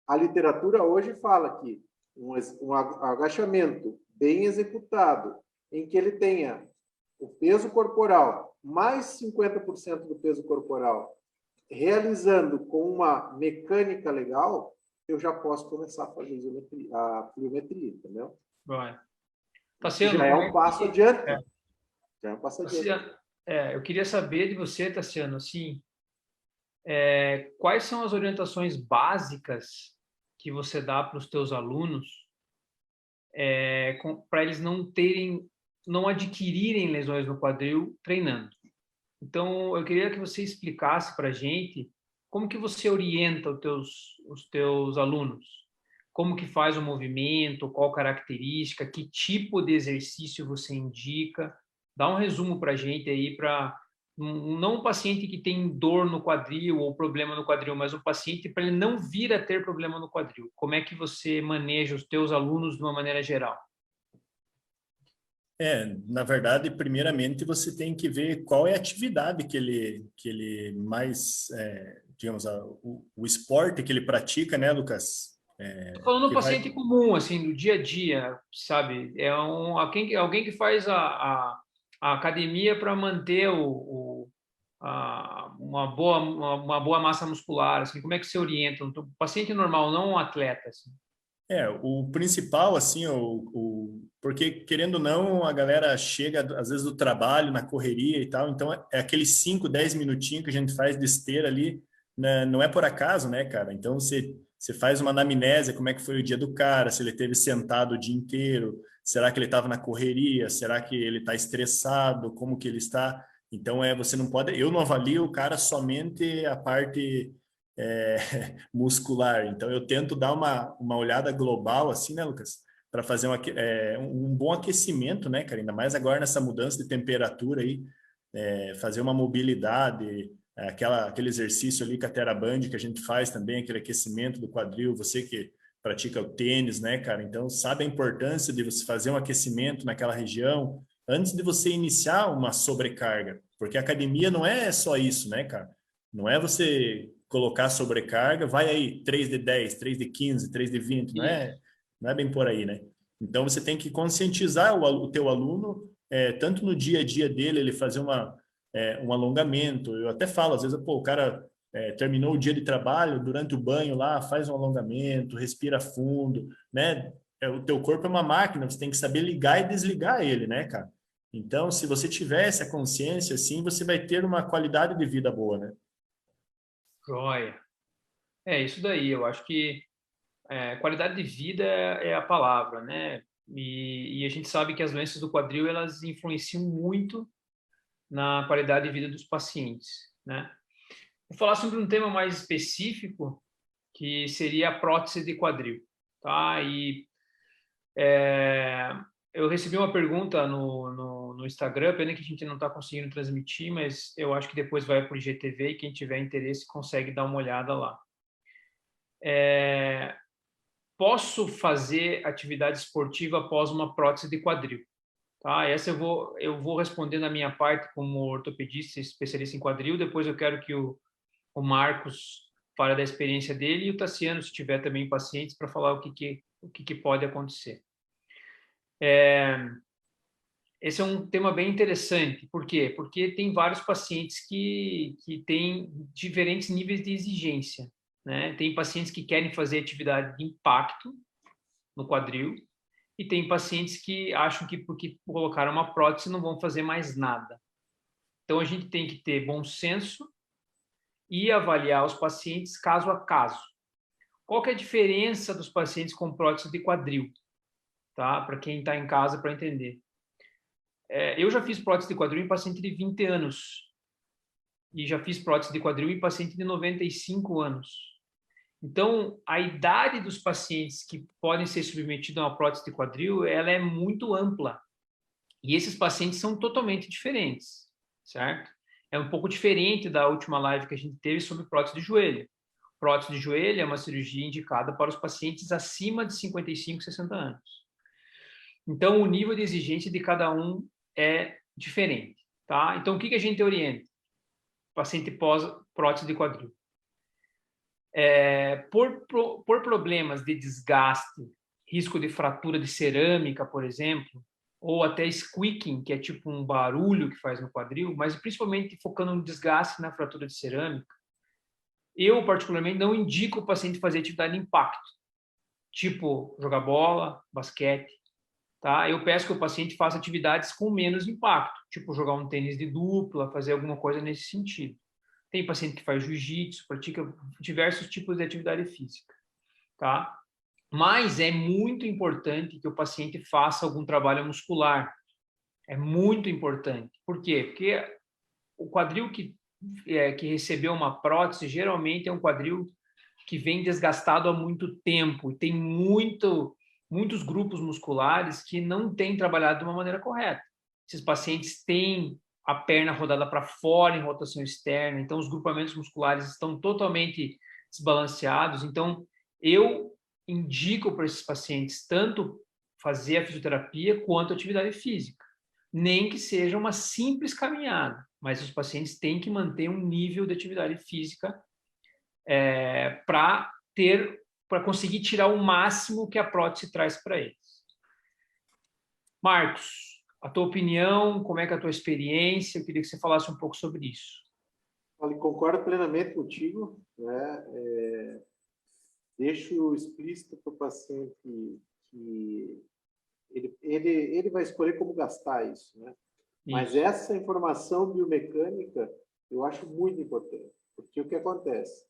A literatura hoje fala que um agachamento bem executado, em que ele tenha o peso corporal mais 50% do peso corporal, realizando com uma mecânica legal, eu já posso começar a fazer a pliometria, entendeu? Vai. Tassiano, já é um passo adiante. Já é um passo adiante. Eu queria saber de você, Tassiano, assim, quais são as orientações básicas que você dá para os teus alunos para eles não adquirirem lesões no quadril treinando? Então, eu queria que você explicasse para a gente como que você orienta os teus alunos, como que faz o movimento, qual característica, que tipo de exercício você indica. Dá um resumo para a gente aí, para não um paciente que tem dor no quadril ou problema no quadril, mas um paciente para ele não vir a ter problema no quadril. Como é que você maneja os teus alunos de uma maneira geral? Na verdade, primeiramente você tem que ver qual é a atividade que ele mais, digamos, o esporte que ele pratica, né, Lucas? Tô falando um Que vai... paciente comum, assim, do dia a dia, sabe? Alguém que faz a academia para manter uma boa massa muscular, assim. Como é que você orienta? Um paciente normal, não um atleta, assim. O principal, assim, porque querendo ou não, a galera chega, às vezes, do trabalho, na correria e tal, então é aqueles 5, 10 minutinhos que a gente faz de esteira ali, né, não é por acaso, né, cara? Então você faz uma anamnese, como é que foi o dia do cara, se ele teve sentado o dia inteiro, será que ele estava na correria, será que ele está estressado, como que ele está? Então, você não pode, eu não avalio o cara somente a parte é, muscular. Então, eu tento dar uma olhada global, assim, né, Lucas? Para fazer um bom aquecimento, né, cara? Ainda mais agora nessa mudança de temperatura aí, fazer uma mobilidade, aquele exercício ali com a TheraBand que a gente faz também, aquele aquecimento do quadril, você que pratica o tênis, né, cara? Então, sabe a importância de você fazer um aquecimento naquela região antes de você iniciar uma sobrecarga, porque a academia não é só isso, né, cara? Não é você colocar sobrecarga, vai aí 3 de 10, 3 de 15, 3 de 20, não é bem por aí, né? Então você tem que conscientizar o teu aluno, tanto no dia a dia dele, ele fazer um alongamento. Eu até falo, às vezes, pô, o cara terminou o dia de trabalho, durante o banho lá, faz um alongamento, respira fundo, né? O teu corpo é uma máquina, você tem que saber ligar e desligar ele, né, cara? Então, se você tiver essa consciência, assim, você vai ter uma qualidade de vida boa, né? Joia. É isso daí. Eu acho que qualidade de vida é a palavra, né? E a gente sabe que as doenças do quadril, elas influenciam muito na qualidade de vida dos pacientes, né? Vou falar sobre um tema mais específico, que seria a prótese de quadril, tá? Eu recebi uma pergunta no Instagram, pena que a gente não está conseguindo transmitir, mas eu acho que depois vai para o IGTV e quem tiver interesse consegue dar uma olhada lá. Posso fazer atividade esportiva após uma prótese de quadril? Tá? Essa eu vou responder na minha parte como ortopedista especialista em quadril, depois eu quero que o Marcos fale da experiência dele e o Tassiano, se tiver também pacientes, para falar o que pode acontecer. Esse é um tema bem interessante. Por quê? Porque tem vários pacientes que têm diferentes níveis de exigência, né? Tem pacientes que querem fazer atividade de impacto no quadril e tem pacientes que acham que porque colocaram uma prótese não vão fazer mais nada. Então, a gente tem que ter bom senso e avaliar os pacientes caso a caso. Qual que é a diferença dos pacientes com prótese de quadril? Tá? Para quem está em casa para entender. Eu já fiz prótese de quadril em paciente de 20 anos e já fiz prótese de quadril em paciente de 95 anos. Então, a idade dos pacientes que podem ser submetidos a uma prótese de quadril, ela é muito ampla. E esses pacientes são totalmente diferentes, certo? É um pouco diferente da última live que a gente teve sobre prótese de joelho. Prótese de joelho é uma cirurgia indicada para os pacientes acima de 55, 60 anos. Então, o nível de exigência de cada um é diferente, tá? Então, o que a gente orienta? Paciente pós-prótese de quadril. Por problemas de desgaste, risco de fratura de cerâmica, por exemplo, ou até squeaking, que é tipo um barulho que faz no quadril, mas principalmente focando no desgaste na fratura de cerâmica, eu, particularmente, não indico o paciente fazer atividade de impacto, tipo jogar bola, basquete, tá? Eu peço que o paciente faça atividades com menos impacto, tipo jogar um tênis de dupla, fazer alguma coisa nesse sentido, tem paciente que faz jiu-jitsu, pratica diversos tipos de atividade física, tá? Mas é muito importante que o paciente faça algum trabalho muscular. É muito importante. Por quê? Porque o quadril que recebeu uma prótese, geralmente é um quadril que vem desgastado há muito tempo. Tem muitos grupos musculares que não têm trabalhado de uma maneira correta. Esses pacientes têm a perna rodada para fora em rotação externa, então os grupamentos musculares estão totalmente desbalanceados. Então, eu indico para esses pacientes tanto fazer a fisioterapia quanto a atividade física. Nem que seja uma simples caminhada, mas os pacientes têm que manter um nível de atividade física para conseguir tirar o máximo que a prótese traz para eles. Marcos, a tua opinião, como é que é a tua experiência? Eu queria que você falasse um pouco sobre isso. Olha, concordo plenamente contigo, né? Deixo explícito para o paciente que ele vai escolher como gastar isso, né? Mas essa informação biomecânica eu acho muito importante, porque o que acontece?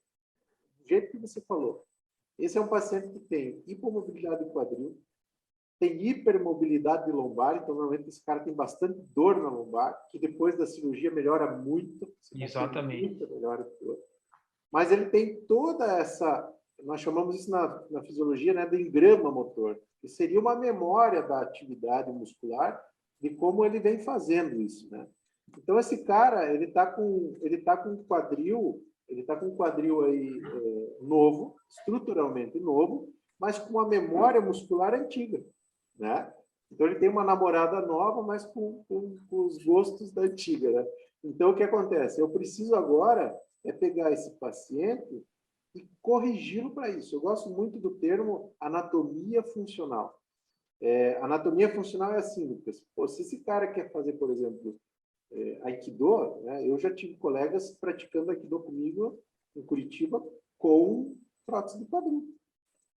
Do jeito que você falou, esse é um paciente que tem hipomobilidade do quadril, tem hipermobilidade de lombar, então normalmente esse cara tem bastante dor na lombar, que depois da cirurgia melhora muito. Exatamente. Melhora dor. Mas ele tem toda essa, nós chamamos isso na fisiologia, né, de engrama motor, que seria uma memória da atividade muscular, de como ele vem fazendo isso, né? Então esse cara, ele tá com um quadril aí novo, estruturalmente novo, mas com uma memória muscular antiga, né? Então ele tem uma namorada nova, mas com os gostos da antiga, né? Então o que acontece? Eu preciso agora pegar esse paciente e corrigi-lo para isso. Eu gosto muito do termo anatomia funcional. Anatomia funcional é assim, Lucas. Pô, se esse cara quer fazer, por exemplo, Aikido, né? Eu já tive colegas praticando Aikido comigo em Curitiba com prótese de quadril.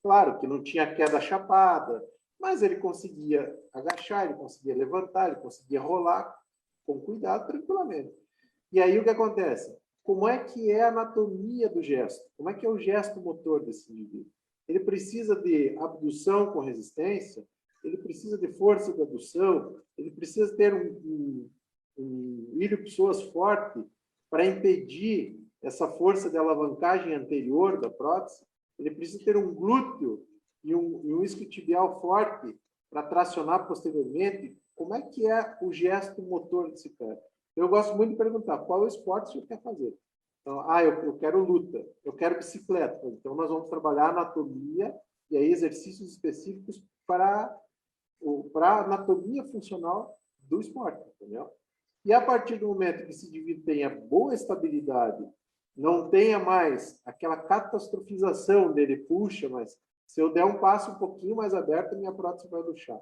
Claro que não tinha queda chapada, mas ele conseguia agachar, ele conseguia levantar, ele conseguia rolar com cuidado, tranquilamente. E aí o que acontece? Como é que é a anatomia do gesto? Como é que é o gesto motor desse indivíduo? Ele precisa de abdução com resistência, ele precisa de força de abdução, ele precisa ter um ilho-psoas forte para impedir essa força de alavancagem anterior da prótese, ele precisa ter um glúteo e um isquiotibial forte para tracionar posteriormente. Como é que é o gesto motor desse cara? Eu gosto muito de perguntar qual esporte você quer fazer. Então, eu quero luta, eu quero bicicleta. Então, nós vamos trabalhar anatomia e aí exercícios específicos para a anatomia funcional do esporte, entendeu? E a partir do momento que esse indivíduo tenha boa estabilidade, não tenha mais aquela catastrofização dele, puxa, mas se eu der um passo um pouquinho mais aberto, minha prótese vai luxar.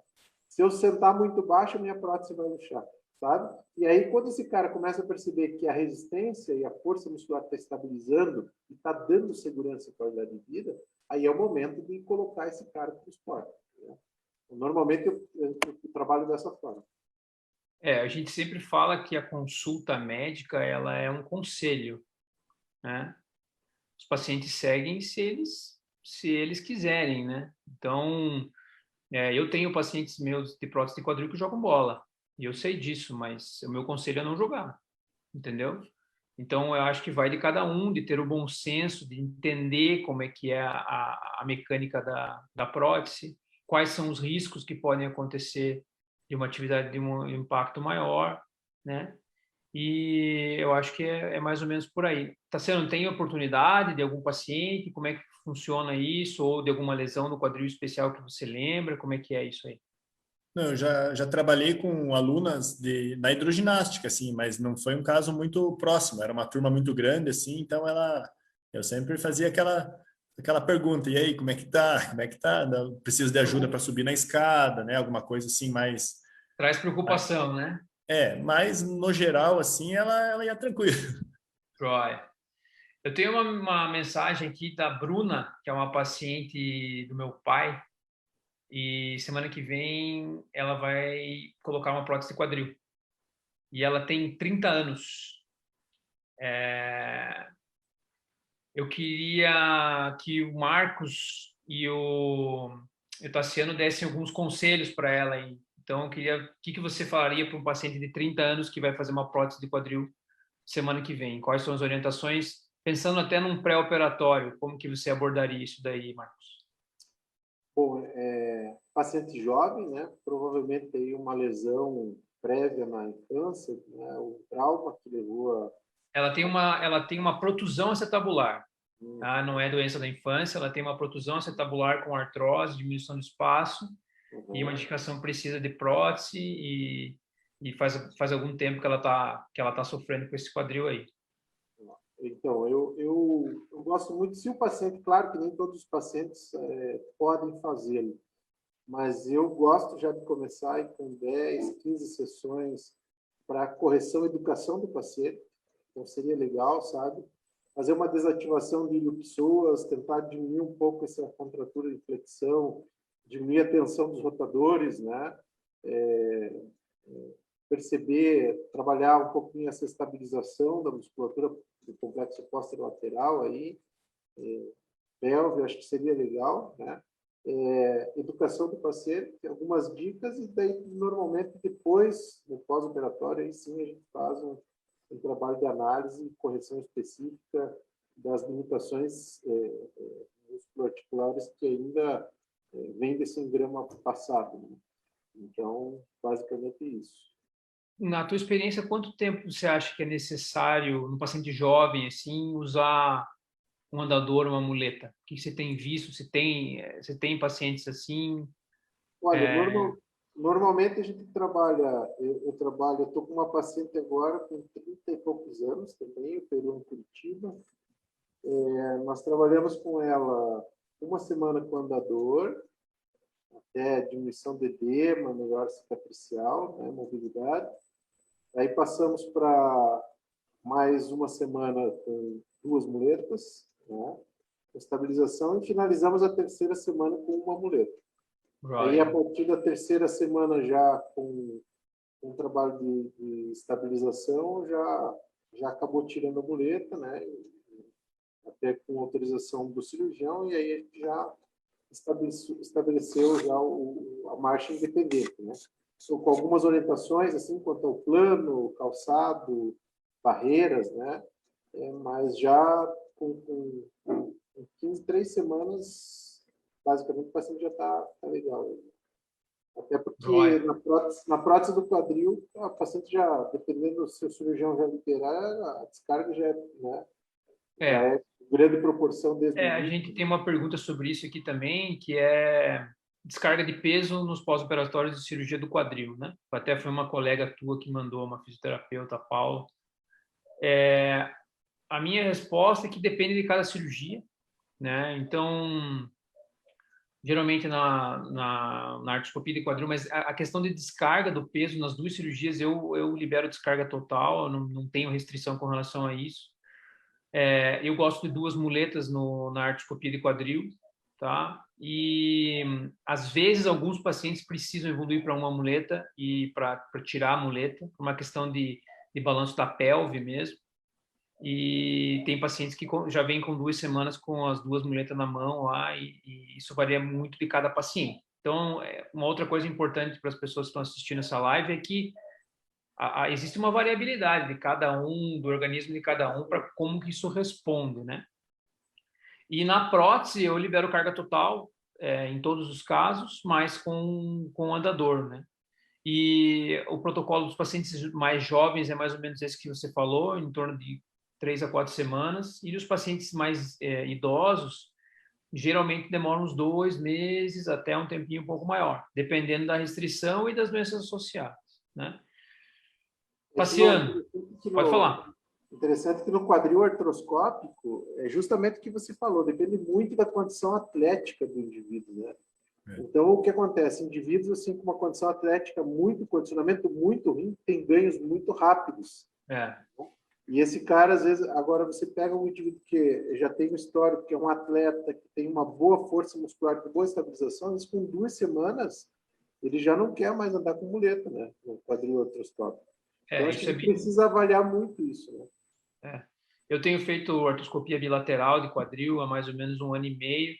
Se eu sentar muito baixo, minha prótese vai luxar, sabe? E aí, quando esse cara começa a perceber que a resistência e a força muscular está estabilizando e está dando segurança e qualidade de vida, aí é o momento de colocar esse cara para o esporte, né? Normalmente, eu trabalho dessa forma. A gente sempre fala que a consulta médica ela é um conselho, né? Os pacientes seguem se eles quiserem, né? Então, eu tenho pacientes meus de prótese de quadril que jogam bola, e eu sei disso, mas o meu conselho é não jogar, entendeu? Então, eu acho que vai de cada um, de ter o bom senso, de entender como é que é a mecânica da prótese, quais são os riscos que podem acontecer de uma atividade de um impacto maior, né? E eu acho que é mais ou menos por aí. Tassiano, tem oportunidade de algum paciente? Como é que funciona isso? Ou de alguma lesão no quadril especial que você lembra? Como é que é isso aí? Não, eu já trabalhei com alunas na hidroginástica, assim, mas não foi um caso muito próximo, era uma turma muito grande, assim, então eu sempre fazia aquela pergunta, e aí, como é que tá? Como é que tá? Preciso de ajuda para subir na escada, né? Alguma coisa assim mais... Traz preocupação, né? Mas no geral, assim, ela ia tranquila. Joia. Eu tenho uma mensagem aqui da Bruna, que é uma paciente do meu pai, e semana que vem ela vai colocar uma prótese de quadril. E ela tem 30 anos. Eu queria que o Marcos e o Tassiano dessem alguns conselhos para ela aí. Então, eu queria, o que você falaria para um paciente de 30 anos que vai fazer uma prótese de quadril semana que vem? Quais são as orientações? Pensando até num pré-operatório, como que você abordaria isso daí, Marcos? Bom, paciente jovem, né? Provavelmente tem uma lesão prévia na infância, né? O trauma que levou a... Ela tem uma protusão acetabular, tá? Não é doença da infância, ela tem uma protusão acetabular com artrose, diminuição do espaço, e uma indicação precisa de prótese, e faz algum tempo que ela tá sofrendo com esse quadril aí. Então, eu gosto muito, se o paciente, claro que nem todos os pacientes podem fazê-lo, mas eu gosto já de começar aí com 10, 15 sessões para correção e educação do paciente. Então, seria legal, sabe? Fazer uma desativação de ilho-psoas, tentar diminuir um pouco essa contratura de flexão, diminuir a tensão dos rotadores, né? Perceber, trabalhar um pouquinho essa estabilização da musculatura do complexo posterolateral aí, pelve, acho que seria legal, né? Educação do paciente, algumas dicas, e daí, normalmente, depois, no pós-operatório, aí sim a gente faz um trabalho de análise e correção específica das limitações musculoarticulares que ainda vêm desse engrama passado, né? Então, basicamente isso. Na tua experiência, quanto tempo você acha que é necessário, no paciente jovem, assim, usar um andador, uma muleta? O que você tem visto? Você tem pacientes assim? Olha, normalmente a gente trabalha, eu estou com uma paciente agora com 30 e poucos anos também, operou em Curitiba. Nós trabalhamos com ela uma semana com andador, até diminuição de edema, melhora cicatricial, né, mobilidade. Aí passamos para mais uma semana com 2 muletas, né, estabilização, e finalizamos a terceira semana com uma muleta. Right. Aí, a partir da terceira semana, já com um trabalho de estabilização, já acabou tirando a muleta, né? Até com autorização do cirurgião, e aí a gente já estabeleceu já a marcha independente, né? Então, com algumas orientações, assim, quanto ao plano, calçado, barreiras, né? Mas já com 15, 3 semanas, basicamente, o paciente já está legal. Até porque na prótese do quadril, o paciente já, dependendo do seu cirurgião já liberar, a descarga já é, né? Já é grande proporção desde a gente tem uma pergunta sobre isso aqui também, que é descarga de peso nos pós-operatórios de cirurgia do quadril, né? Até foi uma colega tua que mandou, uma fisioterapeuta, a Paula. A minha resposta é que depende de cada cirurgia, né? Então, geralmente na artroscopia de quadril, mas a questão de descarga do peso nas 2 cirurgias, eu libero descarga total, eu não tenho restrição com relação a isso. Eu gosto de 2 muletas na artroscopia de quadril, tá? E às vezes alguns pacientes precisam evoluir para uma muleta e para tirar a muleta, por uma questão de balanço da pelve mesmo. E tem pacientes que já vêm com 2 semanas com as 2 muletas na mão lá, e isso varia muito de cada paciente. Então, uma outra coisa importante para as pessoas que estão assistindo essa live é que existe uma variabilidade de cada um, do organismo de cada um, para como que isso responde, né? E na prótese eu libero carga total em todos os casos, mas com andador, né? E o protocolo dos pacientes mais jovens é mais ou menos esse que você falou, em torno de 3 a 4 semanas, e os pacientes mais idosos geralmente demoram uns 2 meses até um tempinho um pouco maior, dependendo da restrição e das doenças associadas, né? Tassiano, pode falar. Interessante que no quadril artroscópico é justamente o que você falou, depende muito da condição atlética do indivíduo, né? Então, o que acontece? Indivíduos assim, com uma condição atlética condicionamento muito ruim, tem ganhos muito rápidos. E esse cara, às vezes, agora você pega um indivíduo que já tem um histórico, que é um atleta, que tem uma boa força muscular, com boa estabilização, mas com 2 semanas, ele já não quer mais andar com muleta, né? No quadril artroscópico. Então, acho que a gente precisa avaliar muito isso, né? É. Eu tenho feito artroscopia bilateral de quadril há mais ou menos 1 ano e meio,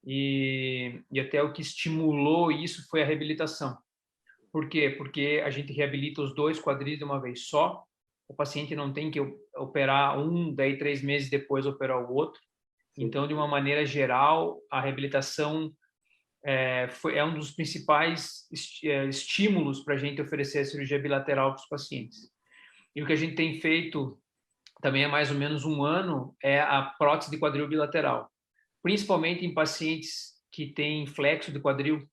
e até o que estimulou isso foi a reabilitação. Por quê? Porque a gente reabilita os 2 quadris de uma vez só, o paciente não tem que operar daí 3 meses depois operar o outro. Sim. Então, de uma maneira geral, a reabilitação é um dos principais estímulos para a gente oferecer a cirurgia bilateral para os pacientes. E o que a gente tem feito também há mais ou menos 1 ano é a prótese de quadril bilateral, principalmente em pacientes que têm flexo de quadril.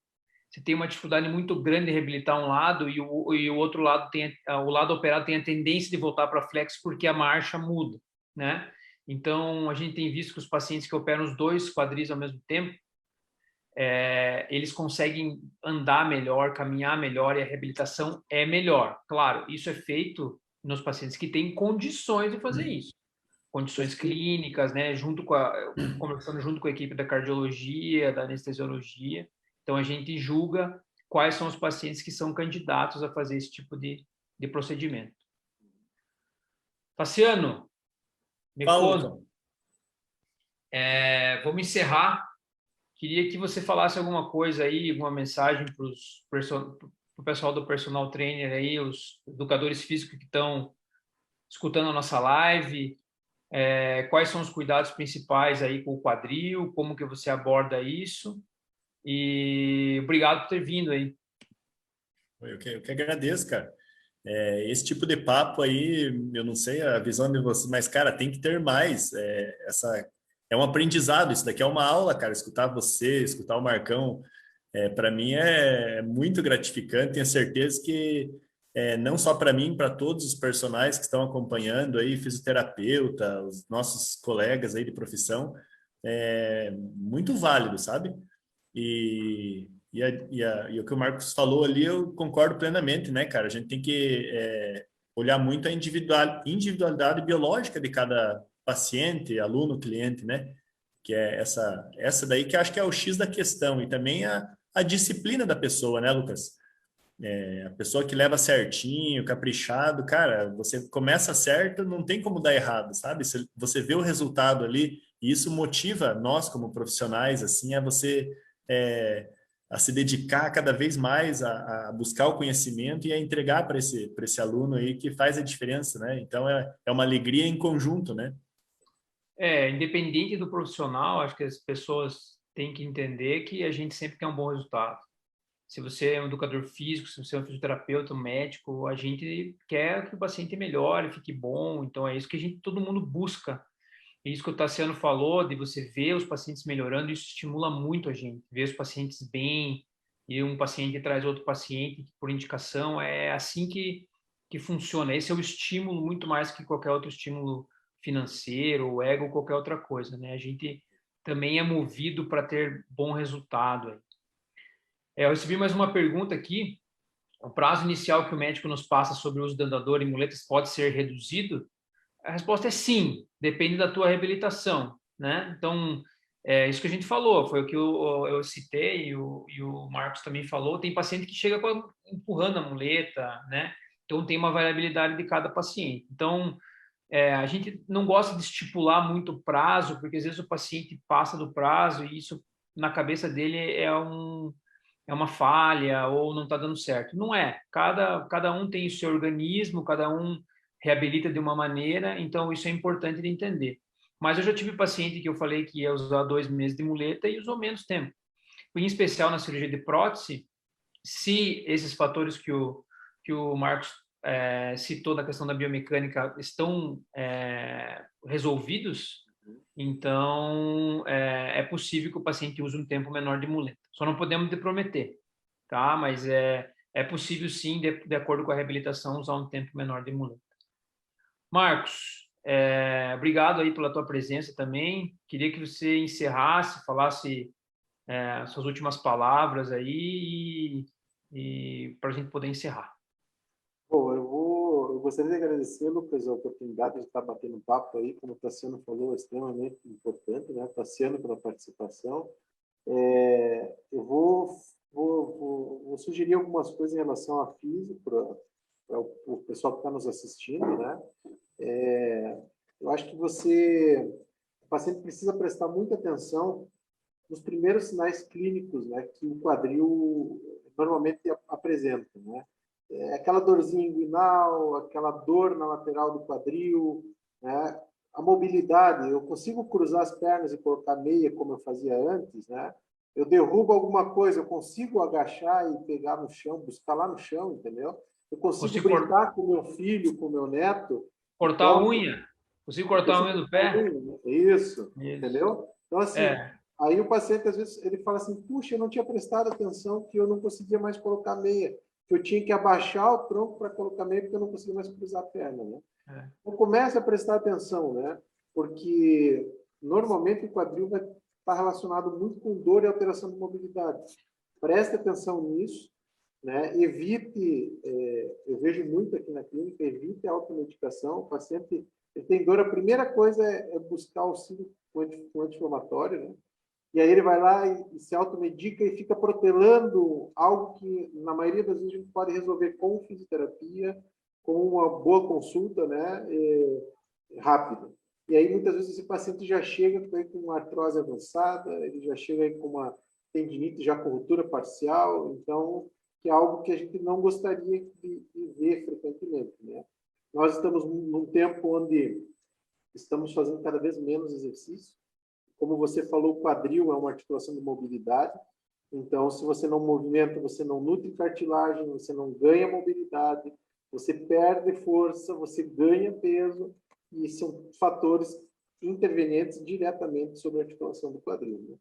Você tem uma dificuldade muito grande de reabilitar um lado e o outro lado o lado operado tem a tendência de voltar para flexo porque a marcha muda, né? Então, a gente tem visto que os pacientes que operam os 2 quadris ao mesmo tempo, eles conseguem andar melhor, caminhar melhor e a reabilitação é melhor. Claro, isso é feito nos pacientes que têm condições de fazer isso. Condições clínicas, né? Conversando junto com a equipe da cardiologia, da anestesiologia. Então, a gente julga quais são os pacientes que são candidatos a fazer esse tipo de procedimento. Tassiano, me conta. Paulo, Vamos encerrar. Queria que você falasse alguma coisa aí, alguma mensagem para o pessoal do personal trainer aí, os educadores físicos que estão escutando a nossa live. Quais são os cuidados principais aí com o quadril, como que você aborda isso, e obrigado por ter vindo aí. eu que agradeço, cara. Esse tipo de papo aí, eu não sei a visão de vocês, mas, cara, tem que ter mais. É um aprendizado, isso daqui é uma aula, cara. Escutar você, escutar o Marcão, para mim é muito gratificante. Tenho certeza que não só para mim, para todos os personagens que estão acompanhando aí, fisioterapeuta, os nossos colegas aí de profissão, é muito válido, sabe? E o que o Marcos falou ali, eu concordo plenamente, né, cara? A gente tem que olhar muito a individualidade biológica de cada paciente, aluno, cliente, né? Que é essa daí que acho que é o X da questão. E também a disciplina da pessoa, né, Lucas? A pessoa que leva certinho, caprichado, cara, você começa certo, não tem como dar errado, sabe? Você vê o resultado ali, e isso motiva nós como profissionais, assim, é, a se dedicar cada vez mais a buscar o conhecimento e a entregar para esse aluno aí que faz a diferença, né? Então é uma alegria em conjunto, né? Independente do profissional, acho que as pessoas têm que entender que a gente sempre quer um bom resultado. Se você é um educador físico, se você é um fisioterapeuta, um médico, a gente quer que o paciente melhore, fique bom. Então, é isso que todo mundo busca. É isso que o Tassiano falou, de você ver os pacientes melhorando, isso estimula muito a gente. Ver os pacientes bem, e um paciente traz outro paciente por indicação, é assim que funciona. Esse é o estímulo muito mais que qualquer outro estímulo financeiro, ego ou qualquer outra coisa, né? A gente também é movido para ter bom resultado. Eu recebi mais uma pergunta aqui. O prazo inicial que o médico nos passa sobre o uso do andador e muletas pode ser reduzido? A resposta é sim, depende da tua reabilitação, né? Então, isso que a gente falou, foi o que eu citei e o Marcos também falou. Tem paciente que chega empurrando a muleta, né? Então, tem uma variabilidade de cada paciente. Então, a gente não gosta de estipular muito prazo, porque às vezes o paciente passa do prazo e isso, na cabeça dele, é uma falha ou não está dando certo. Não é. Cada um tem o seu organismo, cada um reabilita de uma maneira, então isso é importante de entender. Mas eu já tive paciente que eu falei que ia usar 2 meses de muleta e usou menos tempo. Em especial na cirurgia de prótese, se esses fatores que o Marcos citou da questão da biomecânica estão resolvidos, então é possível que o paciente use um tempo menor de muleta. Só não podemos prometer, tá? Mas é possível sim, de acordo com a reabilitação, usar um tempo menor de muleta. Marcos, obrigado aí pela tua presença também. Queria que você encerrasse, falasse suas últimas palavras aí e para a gente poder encerrar. Bom, eu gostaria de agradecer, Lucas, a oportunidade de estar batendo um papo aí, como o Tassiano falou, é extremamente importante, né? Tassiano pela participação. Eu vou sugerir algumas coisas em relação à física para o pessoal que está nos assistindo, né? eu acho que o paciente precisa prestar muita atenção nos primeiros sinais clínicos, né, que o quadril normalmente apresenta, né? Aquela dorzinha inguinal, aquela dor na lateral do quadril, né? A mobilidade, eu consigo cruzar as pernas e colocar meia como eu fazia antes, né? Eu derrubo alguma coisa, eu consigo agachar e pegar no chão, buscar lá no chão, entendeu? Eu consigo brincar com meu filho, com meu neto. Cortar a unha. Consigo cortar a unha do pé? Isso, entendeu? Então, assim, aí o paciente, às vezes, ele fala assim, puxa, eu não tinha prestado atenção que eu não conseguia mais colocar meia, que eu tinha que abaixar o tronco para colocar meia, porque eu não conseguia mais cruzar a perna, né? Então, comece a prestar atenção, né? Porque, normalmente, o quadril vai estar relacionado muito com dor e alteração de mobilidade. Preste atenção nisso, né? Evite, eu vejo muito aqui na clínica, evite a automedicação. O paciente ele tem dor, a primeira coisa é buscar auxílio com anti-inflamatório, né? E aí ele vai lá e se automedica e fica protelando algo que, na maioria das vezes, a gente pode resolver com fisioterapia, com uma boa consulta, né? Rápida. E aí, muitas vezes, esse paciente já chega com uma artrose avançada, ele já chega aí com uma tendinite, já com ruptura parcial, então, que é algo que a gente não gostaria de ver frequentemente, né? Nós estamos num tempo onde estamos fazendo cada vez menos exercício. Como você falou, o quadril é uma articulação de mobilidade. Então, se você não movimenta, você não nutre cartilagem, você não ganha mobilidade, você perde força, você ganha peso, e são fatores intervenientes diretamente sobre a articulação do quadril, né?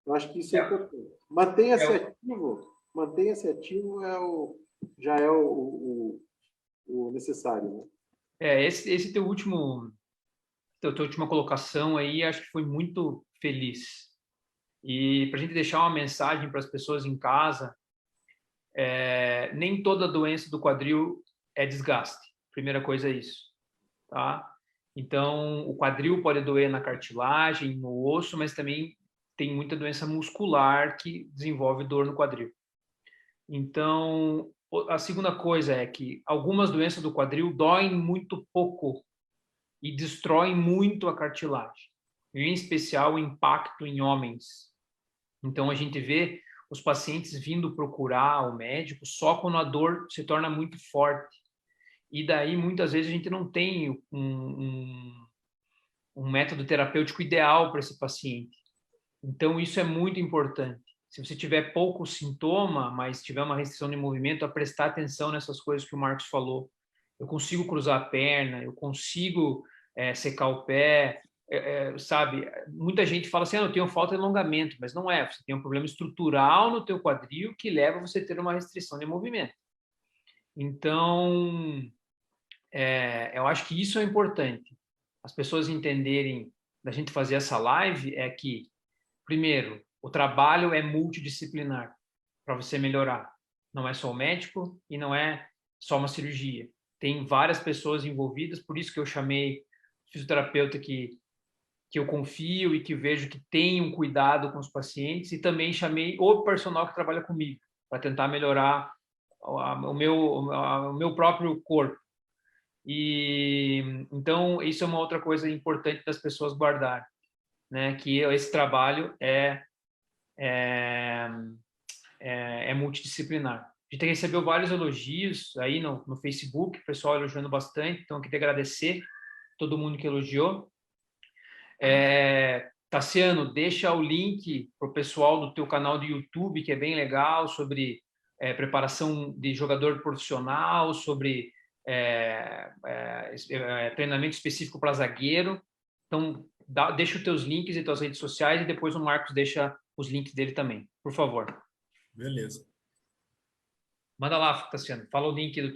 Eu acho que isso é importante. Mantenha-se ativo já é o necessário, né? Esse tua última colocação aí, acho que foi muito feliz. E para a gente deixar uma mensagem para as pessoas em casa, nem toda doença do quadril é desgaste. Primeira coisa é isso, tá? Então, o quadril pode doer na cartilagem, no osso, mas também tem muita doença muscular que desenvolve dor no quadril. Então, a segunda coisa é que algumas doenças do quadril doem muito pouco e destroem muito a cartilagem, em especial o impacto em homens. Então, a gente vê os pacientes vindo procurar o médico só quando a dor se torna muito forte. E daí, muitas vezes, a gente não tem um método terapêutico ideal para esse paciente. Então, isso é muito importante. Se você tiver pouco sintoma, mas tiver uma restrição de movimento, a prestar atenção nessas coisas que o Marcos falou. Eu consigo cruzar a perna, eu consigo secar o pé, sabe? Muita gente fala assim, eu tenho falta de alongamento, mas não é. Você tem um problema estrutural no teu quadril que leva a você a ter uma restrição de movimento. Então, eu acho que isso é importante. As pessoas entenderem da gente fazer essa live é que, primeiro, o trabalho é multidisciplinar para você melhorar. Não é só o médico e não é só uma cirurgia. Tem várias pessoas envolvidas, por isso que eu chamei fisioterapeuta que eu confio e que vejo que tem um cuidado com os pacientes, e também chamei o personal que trabalha comigo para tentar melhorar o meu próprio corpo. E então isso é uma outra coisa importante das pessoas guardarem, né? Que esse trabalho é multidisciplinar. A gente recebeu vários elogios aí no Facebook, o pessoal elogiando bastante, então eu queria agradecer todo mundo que elogiou. Tassiano, deixa o link para o pessoal do teu canal do YouTube, que é bem legal, sobre preparação de jogador profissional, sobre treinamento específico para zagueiro. Então, deixa os teus links e tuas redes sociais, e depois o Marcos deixa os links dele também, por favor. Beleza. Manda lá, Tassiano. Fala o link do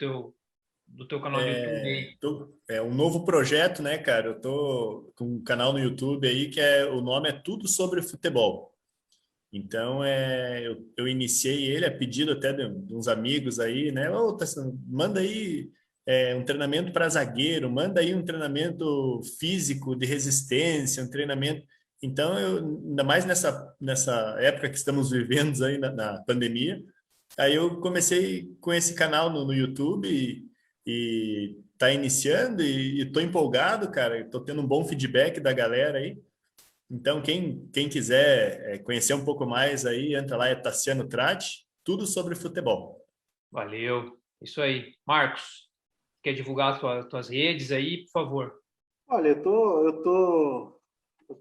teu canal no YouTube aí. É um novo projeto, né, cara? Eu tô com um canal no YouTube aí que o nome é Tudo Sobre Futebol. Então, eu iniciei ele a pedido até de uns amigos aí, né? Tassiano, manda aí um treinamento para zagueiro, manda aí um treinamento físico de resistência, um treinamento... Então, ainda mais nessa época que estamos vivendo aí na pandemia, aí eu comecei com esse canal no YouTube e tá iniciando e tô empolgado, cara. Tô tendo um bom feedback da galera aí. Então, quem quiser conhecer um pouco mais aí, entra lá, é Tassiano Trati, tudo sobre futebol. Valeu. Isso aí. Marcos, quer divulgar tuas redes aí, por favor? Olha, eu tô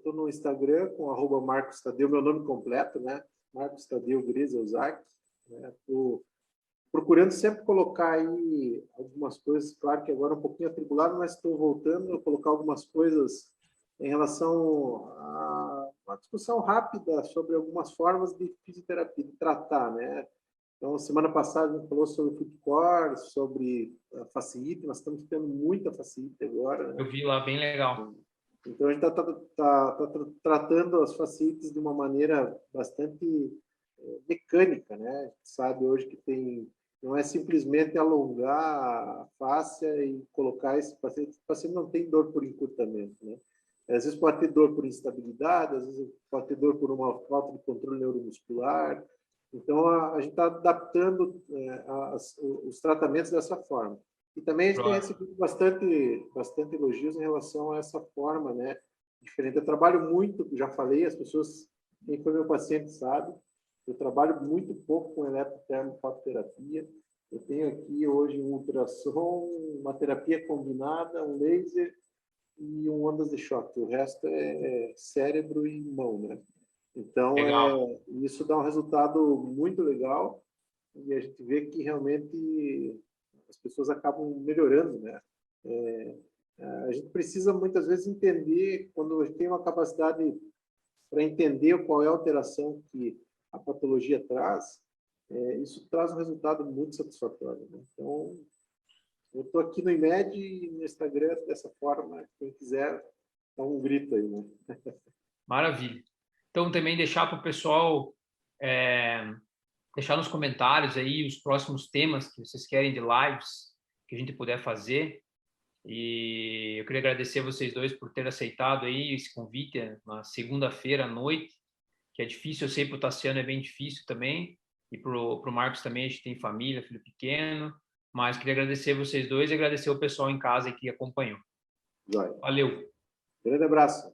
no Instagram com @Marcos Tadeu, meu nome completo, né? Marcos Tadeu Griselzak, né? Tô procurando sempre colocar aí algumas coisas, claro que agora um pouquinho atribulado, mas estou voltando a colocar algumas coisas em relação a uma discussão rápida sobre algumas formas de fisioterapia, de tratar, né? Então, semana passada a gente falou sobre foot core, sobre a fasciite, nós estamos tendo muita fasciite agora, né? Eu vi lá, bem legal. Então, a gente está tratando as fascites de uma maneira bastante mecânica, né? A gente sabe hoje que não é simplesmente alongar a fáscia e colocar esse paciente. O paciente não tem dor por encurtamento, né? Às vezes pode ter dor por instabilidade, às vezes pode ter dor por uma falta de controle neuromuscular. Então, a gente está adaptando os tratamentos dessa forma. E também a gente tem recebido bastante elogios em relação a essa forma, né, diferente. Eu trabalho muito, já falei, as pessoas, quem foi meu paciente sabe, eu trabalho muito pouco com eletrotermofototerapia. Eu tenho aqui hoje um ultrassom, uma terapia combinada, um laser e um ondas de choque. O resto é cérebro e mão, né? Então, Legal. isso dá um resultado muito legal e a gente vê que realmente as pessoas acabam melhorando, né? A gente precisa muitas vezes entender, quando a gente tem uma capacidade para entender qual é a alteração que a patologia traz, isso traz um resultado muito satisfatório, né? Então, eu estou aqui no IMED e no Instagram dessa forma, quem quiser, dá um grito aí, né? Maravilha. Então, também deixar para o pessoal deixar nos comentários aí os próximos temas que vocês querem de lives que a gente puder fazer. E eu queria agradecer a vocês dois por ter aceitado aí esse convite na segunda-feira à noite, que é difícil, eu sei, para o Tassiano é bem difícil também, e para o Marcos também, a gente tem família, filho pequeno, mas queria agradecer a vocês dois e agradecer o pessoal em casa que acompanhou. Joia. Valeu! Grande abraço.